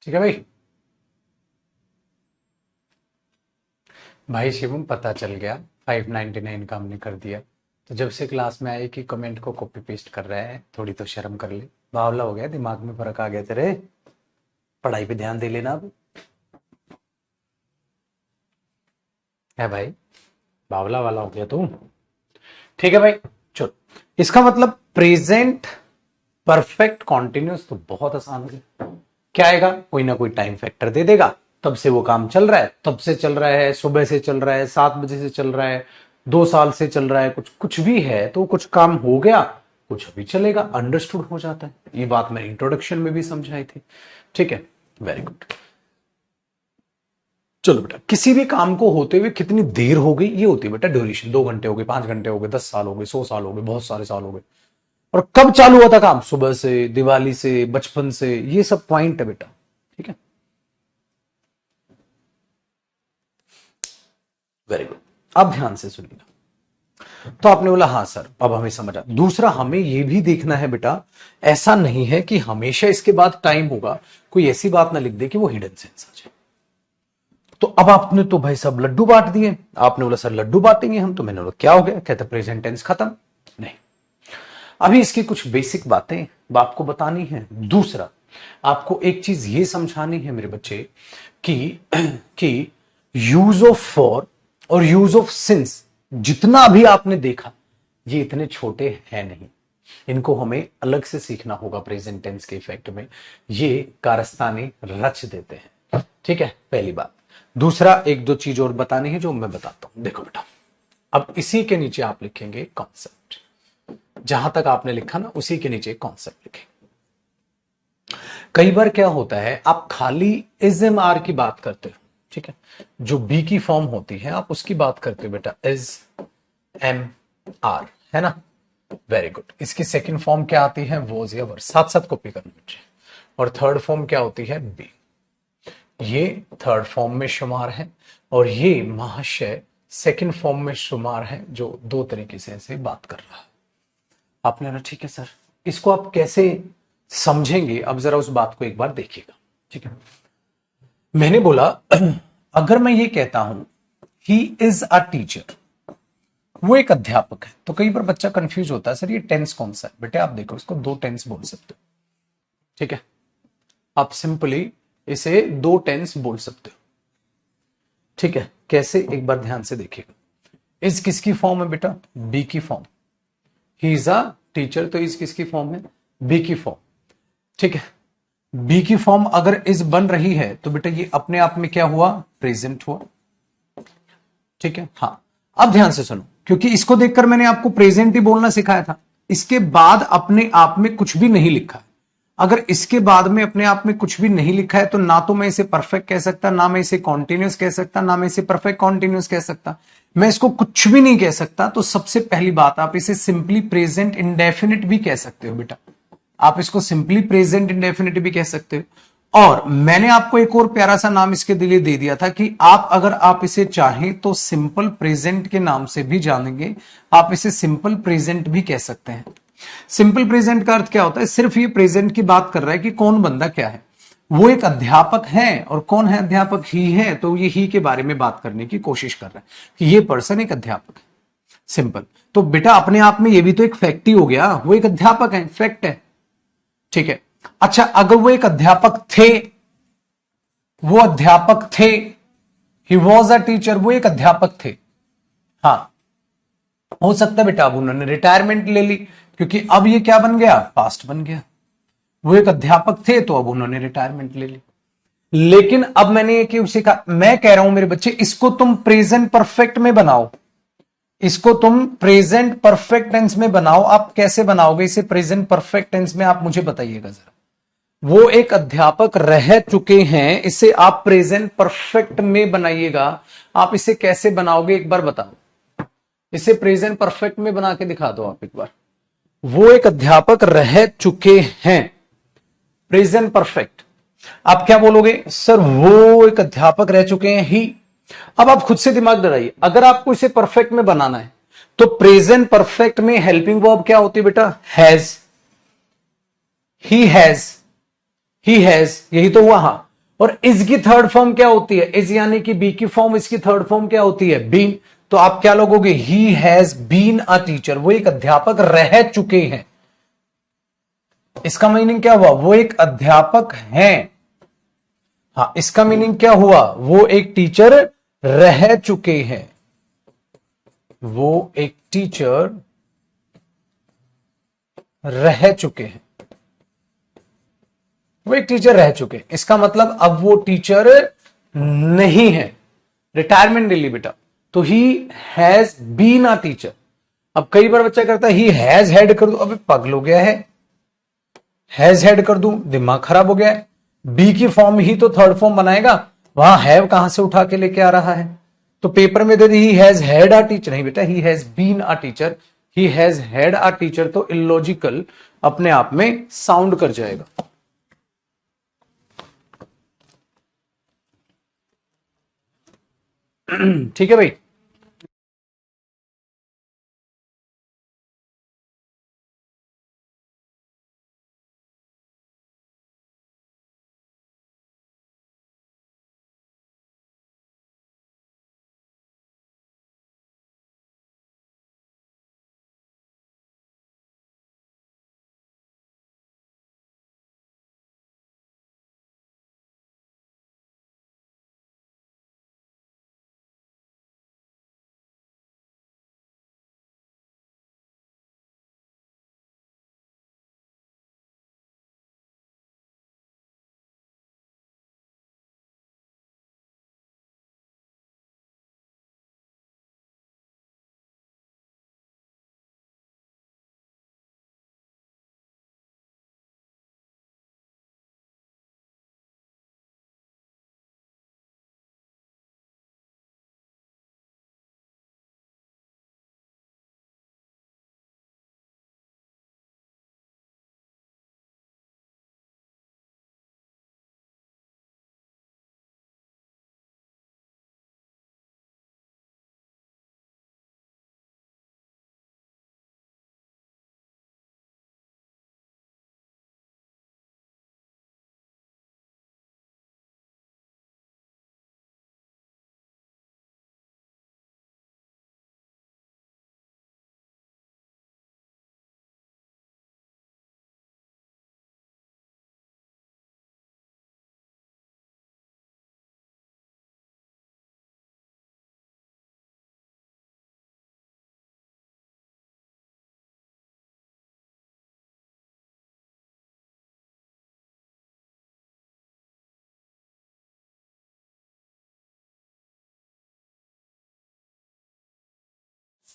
ठीक है भाई। भाई शिवम पता चल गया 599 का हमने कर दिया। तो जब से क्लास में आए कि कमेंट को कॉपी पेस्ट कर रहा है, थोड़ी तो शर्म कर ले। बावला हो गया, दिमाग में फर्क आ गया तेरे, पढ़ाई पे ध्यान दे लेना अब। है भाई, बावला वाला हो गया तू। ठीक है भाई चलो, इसका मतलब प्रेजेंट परफेक्ट कॉन्टिन्यूस तो बहुत आसान हो गया। क्या आएगा, कोई ना कोई टाइम फैक्टर दे देगा, तब से वो काम चल रहा है, तब से चल रहा है, सुबह से चल रहा है, 7 बजे से चल रहा है, 2 साल से चल रहा है, कुछ कुछ भी है तो कुछ काम हो गया, कुछ भी चलेगा, अंडरस्टूड हो जाता है। ये बात मैंने इंट्रोडक्शन में भी समझाई थी। ठीक है, वेरी गुड। चलो बेटा, किसी भी काम को होते हुए कितनी देर हो गई ये होती है बेटा ड्यूरेशन। 2 घंटे हो गए, 5 घंटे हो गए, 10 साल हो गए, 100 साल हो गए, बहुत सारे साल हो गए। और कब चालू हुआ था काम, सुबह से, दिवाली से, बचपन से, ये सब पॉइंट है बेटा। ठीक है, वेरी गुड। अब ध्यान से सुनिएगा। तो आपने बोला हाँ सर, अब हमें समझ आ। दूसरा, हमें यह भी देखना है बेटा, ऐसा नहीं है कि हमेशा इसके बाद टाइम होगा, कोई ऐसी बात ना लिख दे कि वो हिडन सेंस आ जाए। तो अब आपने तो भाई सब लड्डू बांट दिए। आपने बोला सर लड्डू बांटेंगे हम, तो मैंने बोला क्या हो गया, कहते प्रेजेंट टेंस खत्म। नहीं, अभी इसकी कुछ बेसिक बातें आपको बतानी है। दूसरा, आपको एक चीज ये समझानी है मेरे बच्चे कि कि यूज ऑफ फॉर और यूज ऑफ सिंस जितना भी आपने देखा, ये इतने छोटे हैं नहीं, इनको हमें अलग से सीखना होगा। प्रेजेंट टेंस के इफेक्ट में ये कारस्तानी रच देते हैं। ठीक है, पहली बात। दूसरा, एक दो चीज और बतानी है जो मैं बताता हूं। देखो बेटा, अब इसी के नीचे आप लिखेंगे कॉन्सेप्ट। जहां तक आपने लिखा ना, उसी के नीचे कॉन्सेप्ट लिखें। कई बार क्या होता है, आप खाली इज एम आर की बात करते हो, ठीक है, जो बी की फॉर्म होती है आप उसकी बात करते हो बेटा, इज एम आर, है ना। Very good. इसकी सेकंड फॉर्म क्या आती है, वॉज या वर, साथ साथ कॉपी करना बच्चे। और थर्ड फॉर्म क्या होती है, बी। ये थर्ड फॉर्म में शुमार है और ये महाशय सेकंड फॉर्म में शुमार है, जो दो तरीके से ऐसे बात कर रहा है। आपने ना, ठीक है सर, इसको आप कैसे समझेंगे, अब जरा उस बात को एक बार देखिएगा। ठीक है, मैंने बोला अगर मैं ये कहता हूं ही इज अ टीचर, वो एक अध्यापक है, तो कई बार बच्चा कंफ्यूज होता है, सर ये टेंस कौन सा है। बेटे आप देखो, इसको दो टेंस बोल सकते हो। ठीक है, आप सिंपली इसे दो टेंस बोल सकते हो। ठीक है, कैसे, एक बार ध्यान से देखिएगा। इज किसकी फॉर्म है बेटा, बी की form. He is a teacher, तो इज किसकी फॉर्म है, बी की फॉर्म। ठीक है, बी की फॉर्म अगर इज बन रही है तो बेटा ये अपने आप में क्या हुआ, प्रेजेंट हुआ। ठीक है, हाँ। अब ध्यान से सुनो, क्योंकि इसको देखकर मैंने आपको प्रेजेंट ही बोलना सिखाया था। इसके बाद अपने आप में कुछ भी नहीं लिखा है। अगर इसके बाद में अपने आप में कुछ भी नहीं लिखा है तो ना तो मैं इसे परफेक्ट कह सकता, ना मैं इसे कॉन्टिन्यूस कह सकता, ना मैं इसे परफेक्ट कॉन्टिन्यूस कह सकता, मैं इसको कुछ भी नहीं कह सकता। तो सबसे पहली बात, आप इसे सिंपली प्रेजेंट इंडेफिनिट भी कह सकते हो बेटा। आप इसको सिंपली प्रेजेंट इंडेफिनिट भी कह सकते हो। और मैंने आपको एक और प्यारा सा नाम इसके लिए दे दिया था कि आप अगर आप इसे चाहें तो सिंपल प्रेजेंट के नाम से भी जानेंगे, आप इसे सिंपल प्रेजेंट भी कह सकते हैं। सिंपल प्रेजेंट का अर्थ क्या होता है, सिर्फ ये प्रेजेंट की बात कर रहा है कि कौन बंदा क्या है, वो एक अध्यापक है और कौन है अध्यापक, ही है, तो ये ही के बारे में बात करने की कोशिश कर रहा है कि ये पर्सन एक अध्यापक है। सिंपल, तो बेटा अपने आप में ये भी तो एक फैक्ट ही हो गया, वो एक अध्यापक है, फैक्ट है, ठीक है। अच्छा, अगर वो एक अध्यापक थे, वो अध्यापक थे, ही वॉज अ टीचर, वो एक अध्यापक थे, हाँ हो सकता है बेटा अब उन्होंने रिटायरमेंट ले ली, क्योंकि अब ये क्या बन गया, पास्ट बन गया। वो एक अध्यापक थे तो अब उन्होंने रिटायरमेंट ले ली। लेकिन अब मैंने ये क्यों सीखा, मैं कह रहा हूं मेरे बच्चे इसको तुम प्रेजेंट परफेक्ट में बनाओ, इसको तुम प्रेजेंट परफेक्ट टेंस में बनाओ। आप कैसे बनाओगे इसे प्रेजेंट परफेक्ट टेंस में, आप मुझे बताइएगा जरा। वो एक अध्यापक रह चुके हैं, इसे आप प्रेजेंट परफेक्ट में बनाइएगा। आप इसे कैसे बनाओगे एक बार बताओ, इसे प्रेजेंट परफेक्ट में बना के दिखा दो आप एक बार। वो एक अध्यापक रह चुके हैं, प्रेजेंट परफेक्ट। आप क्या बोलोगे, सर वो एक अध्यापक रह चुके हैं, ही। अब आप खुद से दिमाग लगाइए, अगर आपको इसे परफेक्ट में बनाना है तो प्रेजेंट परफेक्ट में हेल्पिंग वर्ब क्या होती है बेटा, has, he has, he has, यही तो हुआ, हां। और इज की थर्ड फॉर्म क्या होती है, इज यानी कि बी की फॉर्म, इसकी थर्ड फॉर्म क्या होती है, बीन। तो आप क्या लोगोगे, he has been a teacher, वो एक अध्यापक रह चुके हैं। इसका मीनिंग क्या हुआ, वो एक अध्यापक हैं, हाँ इसका मीनिंग क्या हुआ, वो एक टीचर रह चुके हैं, वो एक टीचर रह चुके हैं, वो एक टीचर रह चुके हैं। इसका मतलब अब वो टीचर नहीं है, रिटायरमेंट ले ली बेटा, तो he has been a teacher. अब कई बार बच्चा करता है ही हैज हैड कर दो, अबे पागल हो गया है, हैज हैड कर दूं, दिमाग खराब हो गया है। बी की फॉर्म ही तो थर्ड फॉर्म बनाएगा, वहां हैव कहां से उठा के लेके आ रहा है। तो पेपर में दे दी he has had a teacher, नहीं बेटा he has been a teacher, he has had a teacher तो इलॉजिकल अपने आप में साउंड कर जाएगा। ठीक है भाई।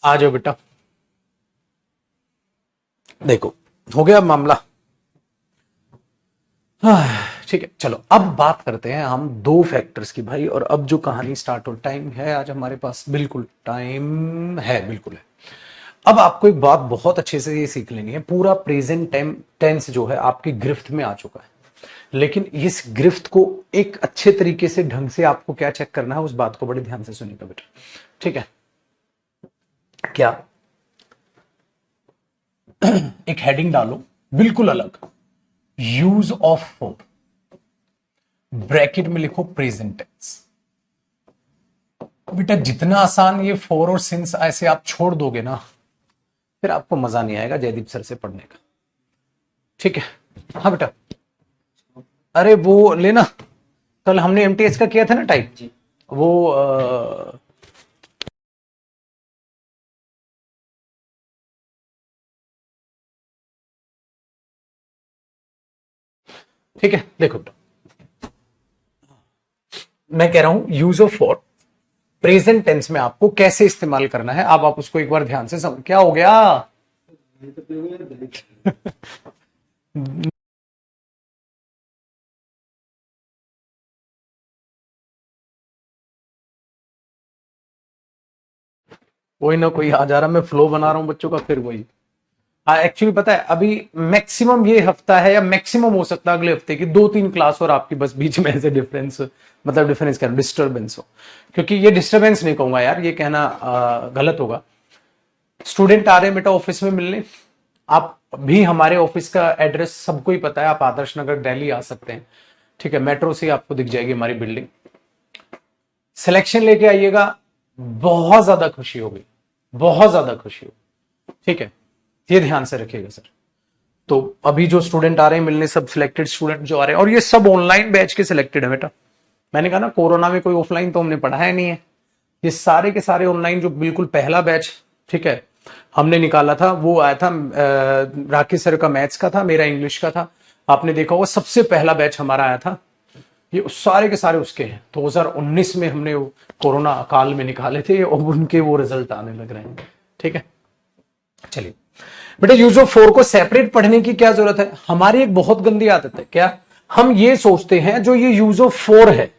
आ जाओ बेटा, देखो हो गया मामला। ठीक है, चलो अब बात करते हैं हम दो फैक्टर्स की भाई, और अब जो कहानी स्टार्ट हो, टाइम है आज हमारे पास, बिल्कुल टाइम है, बिल्कुल है। अब आपको एक बात बहुत अच्छे से ये सीख लेनी है, पूरा प्रेजेंट टाइम टेंस जो है आपकी गिरफ्त में आ चुका है। लेकिन इस गिरफ्त को एक अच्छे तरीके से ढंग से आपको क्या चेक करना है, उस बात को बड़े ध्यान से सुनिएगा बेटा, ठीक है। क्या एक हेडिंग डालो बिल्कुल अलग, यूज ऑफ फोर, ब्रैकेट में लिखो प्रेजेंट टेंस। बेटा जितना आसान ये फोर और सिंस ऐसे आप छोड़ दोगे ना, फिर आपको मजा नहीं आएगा जयदीप सर से पढ़ने का, ठीक है। हाँ बेटा, अरे वो लेना, कल हमने एमटीएस का किया था ना टाइप, वो ठीक है। देखो बेटा, मैं कह रहा हूं use of for present tense में आपको कैसे इस्तेमाल करना है, अब आप उसको एक बार ध्यान से समझ। क्या हो गया? कोई ना कोई आ जा रहा, मैं फ्लो बना रहा हूं बच्चों का, फिर वही। हाँ एक्चुअली पता है, अभी मैक्सिमम ये हफ्ता है, या मैक्सिमम हो सकता है अगले हफ्ते की 2-3 क्लास और आपकी बस बीच में ऐसे डिफरेंस, मतलब डिफरेंस क्या, डिस्टर्बेंस हो। क्योंकि ये डिस्टर्बेंस नहीं कहूंगा यार, ये कहना गलत होगा। स्टूडेंट आ रहे हैं बेटा ऑफिस में मिलने, आप भी हमारे ऑफिस का एड्रेस सबको ही पता है, आप आदर्श नगर दिल्ली आ सकते हैं, ठीक है। मेट्रो से आपको दिख जाएगी हमारी बिल्डिंग। सिलेक्शन लेके आइएगा, बहुत ज्यादा खुशी होगी, बहुत ज्यादा खुशी होगी, ठीक है। ये ध्यान से रखिएगा सर। तो अभी जो स्टूडेंट आ रहे हैं मिलने, सब सिलेक्टेड स्टूडेंट जो आ रहे हैं, और ये सब ऑनलाइन बैच के सिलेक्टेड है बेटा। मैंने कहा ना कोरोना में कोई ऑफलाइन तो हमने पढ़ाया नहीं है, ये सारे के सारे ऑनलाइन, जो बिल्कुल पहला बैच, ठीक है, हमने निकाला था, वो आया था राकेश सर का मैथ्स का था, मेरा इंग्लिश का था। आपने देखा होगा सबसे पहला बैच हमारा आया था, ये सारे के सारे उसके हैं। 2019 में हमने वो कोरोना काल में निकाले थे, और उनके वो रिजल्ट आने लग रहे हैं, ठीक है। चलिए बेटा, यूज ऑफ फोर को सेपरेट पढ़ने की क्या जरूरत है? हमारी एक बहुत गंदी आदत है, क्या हम ये सोचते हैं जो ये यूज ऑफ फोर है,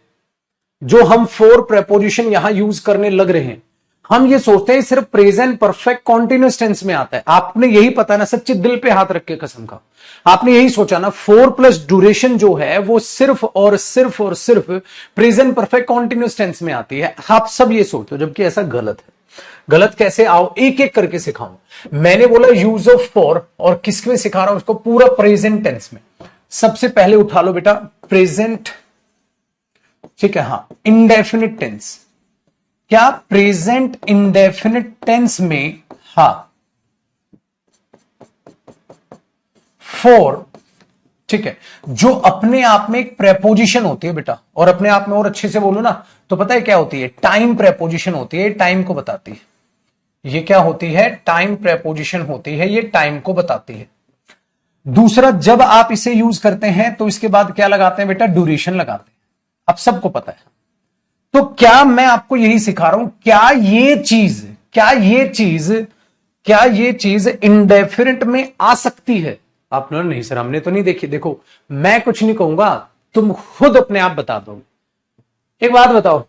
जो हम फोर प्रेपोजिशन यहां यूज करने लग रहे हैं, हम ये सोचते हैं सिर्फ प्रेजेंट परफेक्ट कॉन्टिन्यूअस टेंस में आता है। आपने यही पता ना, सच्चे दिल पे हाथ रख के कसम खा, आपने यही सोचा ना, 4 प्लस ड्यूरेशन जो है वो सिर्फ और सिर्फ और सिर्फ प्रेजेंट परफेक्ट कॉन्टिन्यूअस टेंस में आती है। आप सब ये सोचते हो, जबकि ऐसा गलत है। गलत कैसे? आओ एक एक करके सिखाऊं। मैंने बोला यूज ऑफ फॉर, और किसमें सिखा रहा हूं इसको? पूरा प्रेजेंट टेंस में। सबसे पहले उठा लो बेटा प्रेजेंट, ठीक है, हाँ, इंडेफिनिट टेंस। क्या प्रेजेंट इंडेफिनिट टेंस में, हाँ, फॉर, ठीक है, जो अपने आप में एक प्रेपोजिशन होती है बेटा, और अपने आप में और अच्छे से बोलूं ना तो पता है क्या होती है? टाइम प्रेपोजिशन होती है, टाइम को बताती है। ये क्या होती है? टाइम प्रेपोजिशन होती है, ये टाइम को बताती है। दूसरा, जब आप इसे यूज करते हैं तो इसके बाद क्या लगाते हैं बेटा? ड्यूरेशन लगाते हैं, अब सबको पता है। तो क्या मैं आपको यही सिखा रहा हूं, क्या ये चीज इंडेफिनिट में आ सकती है? आप नहीं सर हमने तो नहीं देखी। देखो मैं कुछ नहीं कहूंगा, तुम खुद अपने आप बता दो। एक बात बताओ,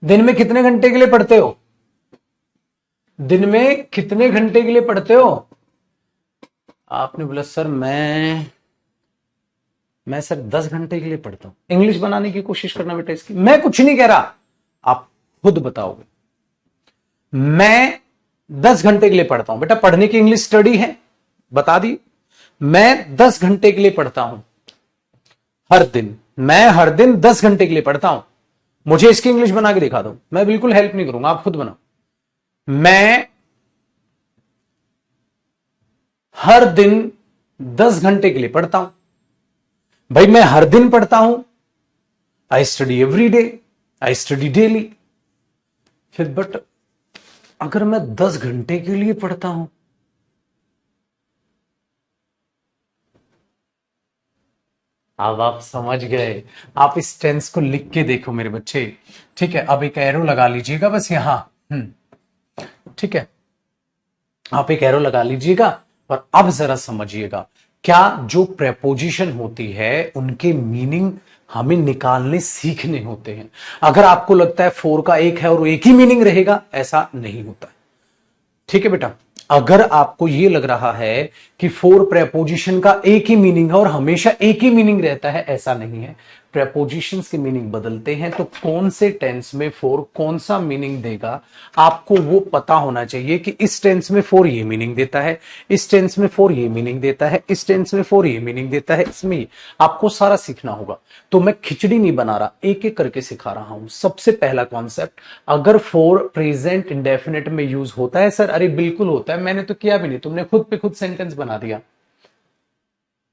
दिन में कितने घंटे के लिए पढ़ते हो? दिन में कितने घंटे के लिए पढ़ते हो? आपने बोला सर मैं सर 10 घंटे के लिए पढ़ता हूं। इंग्लिश बनाने की कोशिश करना बेटा इसकी, मैं कुछ नहीं कह रहा, आप खुद बताओगे। मैं 10 घंटे के लिए पढ़ता हूं बेटा, पढ़ने की इंग्लिश स्टडी है, बता दी। मैं 10 घंटे के लिए पढ़ता हूं हर दिन, मैं हर दिन 10 घंटे के लिए पढ़ता हूं। मुझे इसकी इंग्लिश बना के दिखा दो, मैं बिल्कुल हेल्प नहीं करूंगा, आप खुद बनाओ। मैं हर दिन 10 घंटे के लिए पढ़ता हूं। भाई मैं हर दिन पढ़ता हूं, I study every day, I study daily. फिर बट अगर मैं 10 घंटे के लिए पढ़ता हूं, अब आप समझ गए। आप इस टेंस को लिख के देखो मेरे बच्चे, ठीक है। अब एक एरो लगा लीजिएगा बस यहां, ठीक है, आप एक एरो लगा लीजिएगा। और अब जरा समझिएगा, क्या जो प्रेपोजिशन होती है उनके मीनिंग हमें निकालने सीखने होते हैं। अगर आपको लगता है 4 का एक है और एक ही मीनिंग रहेगा, ऐसा नहीं होता है, ठीक है बेटा। अगर आपको ये लग रहा है कि फोर प्रेपोजिशन का एक ही मीनिंग है और हमेशा एक ही मीनिंग रहता है, ऐसा नहीं है। प्रेपोजिशंस के मीनिंग बदलते हैं, तो कौन से टेंस में फोर कौन सा मीनिंग देगा आपको वो पता होना चाहिए कि इस टेंस में फोर ये मीनिंग देता है, इस टेंस में फोर ये मीनिंग देता है, इस टेंस में फोर ये मीनिंग देता है। इसमें आपको सारा सीखना होगा। तो मैं खिचड़ी नहीं बना रहा, एक एक करके सिखा रहा हूं। सबसे पहला कॉन्सेप्ट, अगर फोर प्रेजेंट इंडेफिनिट में यूज होता है सर, अरे बिल्कुल होता है, मैंने तो किया भी नहीं, तुमने खुद पे खुद सेंटेंस बना दिया।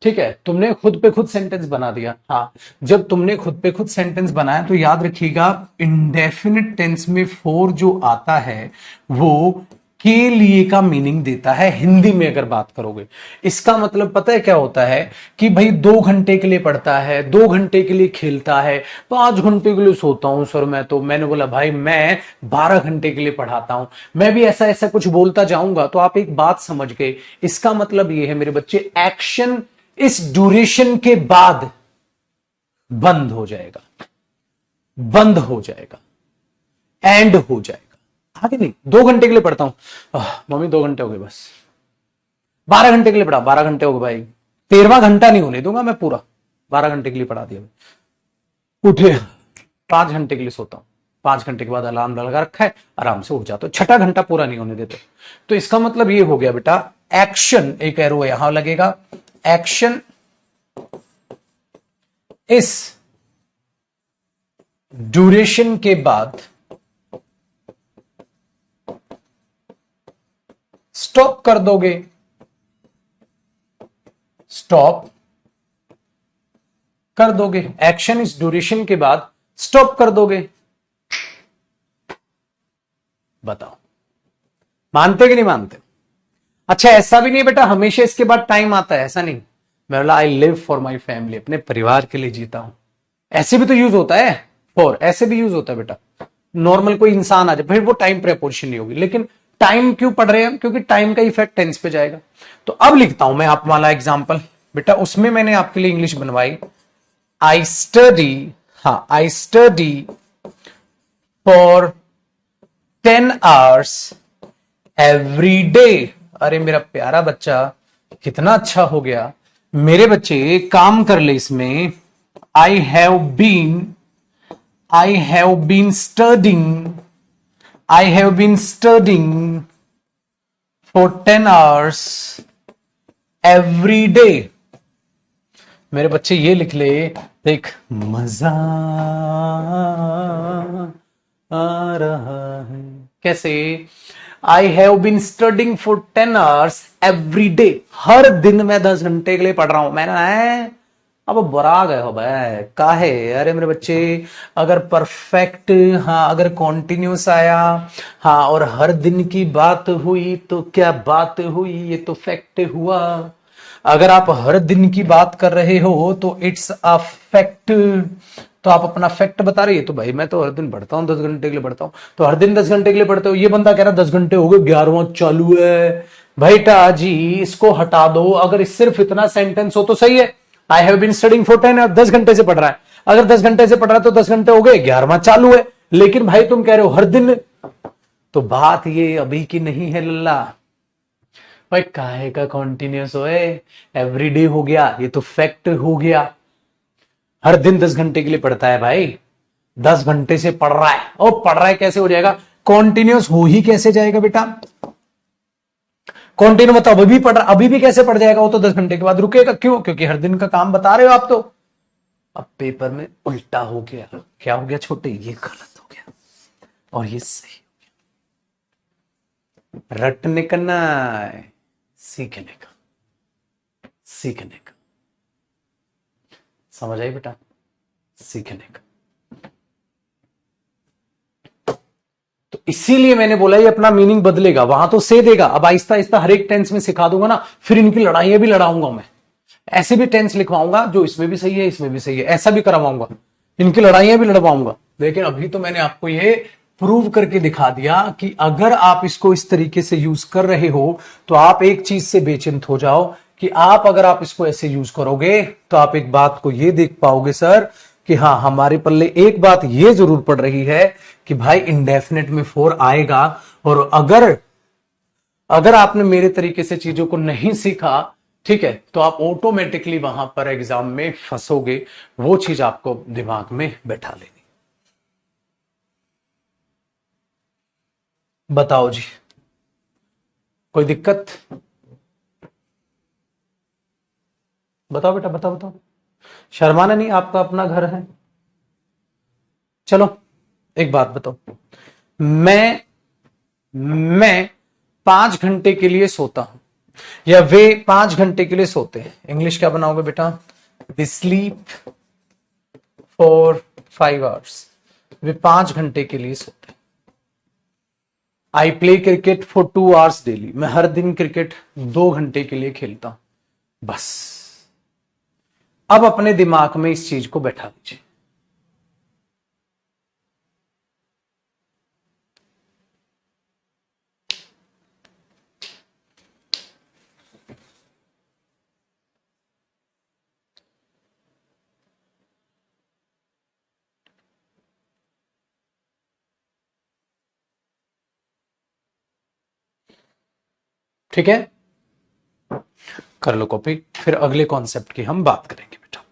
ठीक है, तुमने खुद पे खुद सेंटेंस बना दिया। हाँ, जब तुमने खुद पे खुद सेंटेंस बनाया तो याद रखिएगा, इंडेफिनिट टेंस में फोर जो आता है वो के लिए का मीनिंग देता है। हिंदी में अगर बात करोगे, इसका मतलब पता है क्या होता है कि भाई 2 घंटे के लिए पढ़ता है, 2 घंटे के लिए खेलता है, 5 घंटे के लिए सोता हूं सर मैं तो। मैंने बोला भाई मैं 12 घंटे के लिए पढ़ाता हूं। मैं भी ऐसा ऐसा कुछ बोलता जाऊंगा तो आप एक बात समझ गए। इसका मतलब ये है मेरे बच्चे, एक्शन इस ड्यूरेशन के बाद बंद हो जाएगा, बंद हो जाएगा, एंड हो जाएगा। आगे नहीं। 2 घंटे के लिए पढ़ता हूं, मम्मी 2 घंटे हो गए बस। 12 घंटे के लिए पढ़ा, 12 घंटे हो गए भाई, 13वां घंटा नहीं होने दूंगा मैं पूरा। 12 घंटे के लिए पढ़ा दिया। उठे 5 घंटे के लिए सोता हूं, 5 घंटे के बाद अलार्म लगा रखा है, आराम से उठ जाता हूं, 6ठा घंटा पूरा नहीं होने देते। तो इसका मतलब ये हो गया बेटा, एक्शन, एक एरो यहां लगेगा, एक्शन इस ड्यूरेशन के बाद स्टॉप कर दोगे, स्टॉप कर दोगे। एक्शन इस ड्यूरेशन के बाद स्टॉप कर दोगे। बताओ मानते कि नहीं मानते? अच्छा, ऐसा भी नहीं बेटा हमेशा इसके बाद टाइम आता है, ऐसा नहीं। मैं बोला I live for my family, अपने परिवार के लिए जीता हूं, ऐसे भी तो यूज होता है। फॉर ऐसे भी यूज होता है बेटा। नॉर्मल कोई इंसान आ जाए, फिर वो टाइम प्रेपोजिशन नहीं होगी। लेकिन टाइम क्यों पढ़ रहे हैं हम? क्योंकि टाइम का इफेक्ट टेंस पे जाएगा। तो अब लिखता हूं मैं आप वाला एग्जाम्पल बेटा, उसमें मैंने आपके लिए इंग्लिश बनवाई। आई स्टडी, हाँ I study for 10 hours every day. अरे मेरा प्यारा बच्चा कितना अच्छा हो गया। मेरे बच्चे काम कर ले इसमें। I have been studying for 10 hours every day. मेरे बच्चे ये लिख ले, देख मजा आ रहा है। कैसे? I have been studying for 10 hours every day. हर दिन मैं 10 घंटे के लिए पढ़ रहा हूं। मैंने अब बरा गए हो भाई काहे? अरे मेरे बच्चे, अगर परफेक्ट, हाँ अगर कॉन्टिन्यूस आया, हाँ और हर दिन की बात हुई तो क्या बात हुई, ये तो फैक्ट हुआ। अगर आप हर दिन की बात कर रहे हो तो इट्स अ फैक्ट। तो आप अपना फैक्ट बता रही है। तो भाई मैं तो हर दिन पढ़ता हूँ, 10 घंटे के लिए पढ़ता हूँ। तो हर दिन 10 घंटे के लिए पढ़ते हो। ये बंदा कह रहा 10 घंटे हो गए, 11वां चालू है। भाईटा जी इसको हटा दो। अगर सिर्फ इतना सेंटेंस हो तो सही है, I have been studying for 10 10 घंटे से पढ़ रहा है। अगर 10 घंटे से पढ़ रहा है तो 10 घंटे हो गए, 11वां चालू है। लेकिन भाई तुम कह रहे हो हर दिन, तो बात ये अभी की नहीं है लल्ला। भाई काहे का कॉन्टिन्यूस हो, एवरीडे हो गया, ये तो फैक्ट हो गया। हर दिन 10 घंटे के लिए पढ़ता है भाई, 10 घंटे से पढ़ रहा है। और पढ़ रहा है कैसे हो जाएगा? कॉन्टिन्यूस हो ही कैसे जाएगा बेटा? कॉन्टिन्यू मतलब अभी पढ़ रहा, अभी भी कैसे पढ़ जाएगा? वो तो 10 घंटे के बाद रुकेगा। क्यों? क्योंकि हर दिन का काम बता रहे हो आप। तो अब पेपर में उल्टा हो गया। क्या हो गया छोटे? ये गलत हो गया और ये सही हो गया। रटने का ना, सीखने का, सीखने का। समझ आई बेटा? सीखने का। तो इसीलिए मैंने बोला ये अपना मीनिंग बदलेगा, वहां तो से देगा। अब आहिस्ता आहिस्ता हर एक टेंस में सिखा दूंगा ना, फिर इनकी लड़ाइयां भी लड़ाऊंगा मैं। ऐसे भी टेंस लिखवाऊंगा जो इसमें भी सही है, इसमें भी सही है, ऐसा भी करवाऊंगा, इनकी लड़ाइयां भी लड़वाऊंगा। लेकिन अभी तो मैंने आपको ये प्रूव करके दिखा दिया कि अगर आप इसको इस तरीके से यूज कर रहे हो तो आप एक चीज से बेचिंत हो जाओ कि आप अगर आप इसको ऐसे यूज करोगे तो आप एक बात को ये देख पाओगे सर कि हाँ हमारे पल्ले एक बात ये जरूर पड़ रही है कि भाई इंडेफिनेट में 4 आएगा। और अगर आपने मेरे तरीके से चीजों को नहीं सीखा, ठीक है, तो आप ऑटोमेटिकली वहां पर एग्जाम में फंसोगे। वो चीज आपको दिमाग में बैठा लेनी। बताओ जी, कोई दिक्कत? बताओ बेटा, बताओ बताओ। शर्माना नहीं, आपका अपना घर है। चलो एक बात बताओ, मैं 5 घंटे के लिए सोता हूं, या वे 5 घंटे के लिए सोते हैं। इंग्लिश क्या बनाओगे बेटा? They sleep for 5 hours. वे 5 घंटे के लिए सोते हैं। I play cricket for 2 hours daily. मैं हर दिन क्रिकेट 2 घंटे के लिए खेलता हूं। बस अब अपने दिमाग में इस चीज को बैठा लीजिए। ठीक है, कर लो कॉपी, फिर अगले कॉन्सेप्ट की हम बात करेंगे बेटा।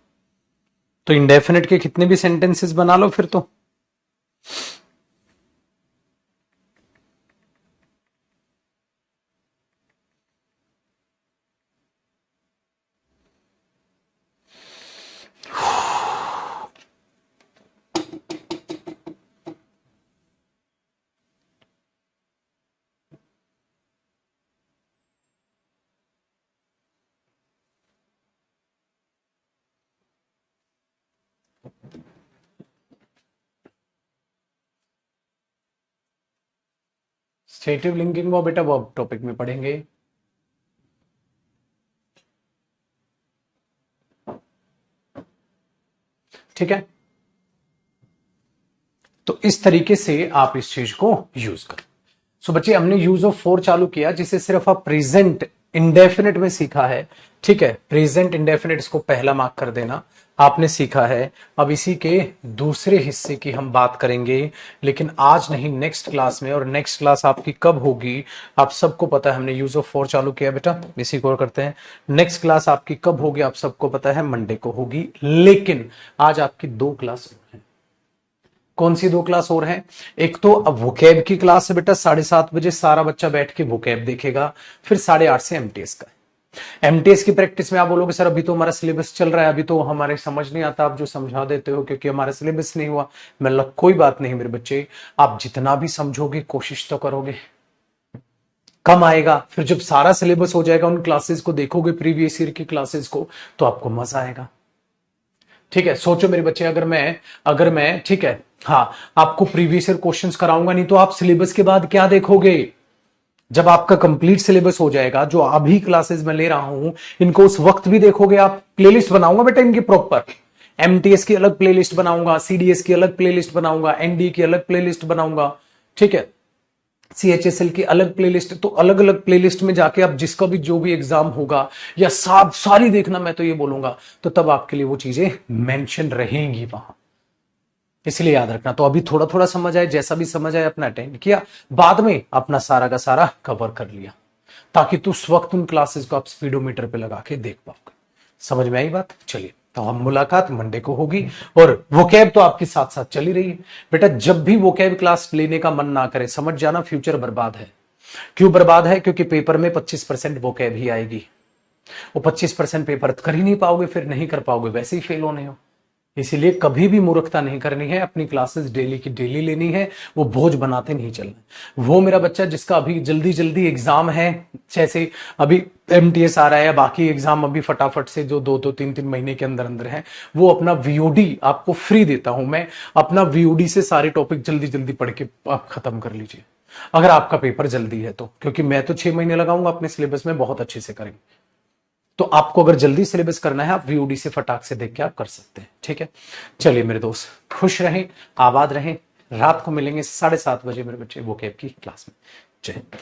तो इंडेफिनिट के कितने भी सेंटेंसेस बना लो फिर तो। स्टेटिव लिंकिंग वो बेटा वो टॉपिक में पढ़ेंगे। ठीक है, तो इस तरीके से आप इस चीज को यूज करो। सो बच्चे, हमने यूज ऑफ फोर चालू किया, जिसे सिर्फ आप प्रेजेंट इंडेफिनिट में सीखा है। ठीक है, प्रेजेंट इंडेफिनिट, इसको पहला मार्क कर देना, आपने सीखा है। अब इसी के दूसरे हिस्से की हम बात करेंगे, लेकिन आज नहीं, नेक्स्ट क्लास में। और नेक्स्ट क्लास आपकी कब होगी आप सबको पता है। हमने यूज ऑफ फोर चालू किया बेटा, इसी को करते हैं। नेक्स्ट क्लास आपकी कब होगी आप सबको पता है, मंडे को होगी। लेकिन आज आपकी 2 क्लास है। कौन सी 2 क्लास और हैं? एक तो अब वोकैब की क्लास है बेटा, 7:30 बजे सारा बच्चा बैठ के वोकैब देखेगा। फिर 8:30 से एमटीएस का है। एमटीएस की प्रैक्टिस में आप बोलोगे सर अभी तो हमारा सिलेबस चल रहा है, अभी तो हमारे समझ नहीं आता, आप जो समझा देते हो क्योंकि हमारा सिलेबस नहीं हुआ। मैं लग, कोई बात नहीं मेरे बच्चे, आप जितना भी समझोगे कोशिश तो करोगे, कम आएगा। फिर जब सारा सिलेबस हो जाएगा, उन क्लासेस को देखोगे, प्रीवियस ईयर की क्लासेस को, तो आपको मजा आएगा। ठीक है, सोचो मेरे बच्चे, अगर मैं ठीक है, हाँ, आपको प्रीवियस ईयर क्वेश्चंस कराऊंगा नहीं, तो आप सिलेबस के बाद क्या देखोगे? जब आपका कंप्लीट सिलेबस हो जाएगा, जो अभी क्लासेस में ले रहा हूं, इनको उस वक्त भी देखोगे आप। प्लेलिस्ट बनाऊंगा बेटा इनकी प्रॉपर, एमटीएस की अलग प्लेलिस्ट बनाऊंगा, सीडीएस की अलग प्लेलिस्ट बनाऊंगा, एनडी की अलग प्लेलिस्ट बनाऊंगा। ठीक है, सीएचएसएल की अलग प्लेलिस्ट। तो अलग अलग प्लेलिस्ट में जाके आप जिसका भी जो भी एग्जाम होगा, या सारी देखना, मैं तो ये बोलूंगा, तो तब आपके लिए वो चीजें मेंशन रहेंगी वहां। इसलिए याद रखना। तो अभी थोड़ा थोड़ा समझ आए, जैसा भी समझ आए अपना अटेंड किया, बाद में अपना सारा का सारा कवर कर लिया, ताकि तू उस वक्त उन क्लासेस को आप स्पीडोमीटर पे लगा के देख पाओगे। समझ में आई बात? चलिए, तो हम मुलाकात मंडे को होगी। और वोकैब तो आपके साथ साथ चली रही है बेटा। जब भी वोकैब क्लास लेने का मन ना करे, समझ जाना फ्यूचर बर्बाद है। क्यों बर्बाद है? क्योंकि पेपर में 25% वोकैब ही आएगी। वो 25% पेपर कर ही नहीं पाओगे, फिर नहीं कर पाओगे, वैसे ही फेल होने हो। इसीलिए कभी भी मूर्खता नहीं करनी है, अपनी क्लासेस डेली की डेली लेनी है, वो बोझ बनाते नहीं चलना। वो मेरा बच्चा जिसका अभी जल्दी जल्दी एग्जाम है, जैसे अभी एमटीएस आ रहा है, बाकी एग्जाम अभी फटाफट से जो 2-3 महीने के अंदर अंदर है, वो अपना वीओडी आपको फ्री देता हूं मैं। अपना वीओडी से सारे टॉपिक जल्दी जल्दी पढ़ के आप खत्म कर लीजिए, अगर आपका पेपर जल्दी है तो। क्योंकि मैं तो 6 महीने लगाऊंगा अपने सिलेबस में, बहुत अच्छे से करेंगे। तो आपको अगर जल्दी सिलेबस करना है, आप वीओडी से फटाक से देख के आप कर सकते हैं। ठीक है, चलिए मेरे दोस्त, खुश रहें, आबाद रहें। रात को मिलेंगे 7:30 बजे मेरे बच्चे वोकैब की क्लास में। जय हिंद।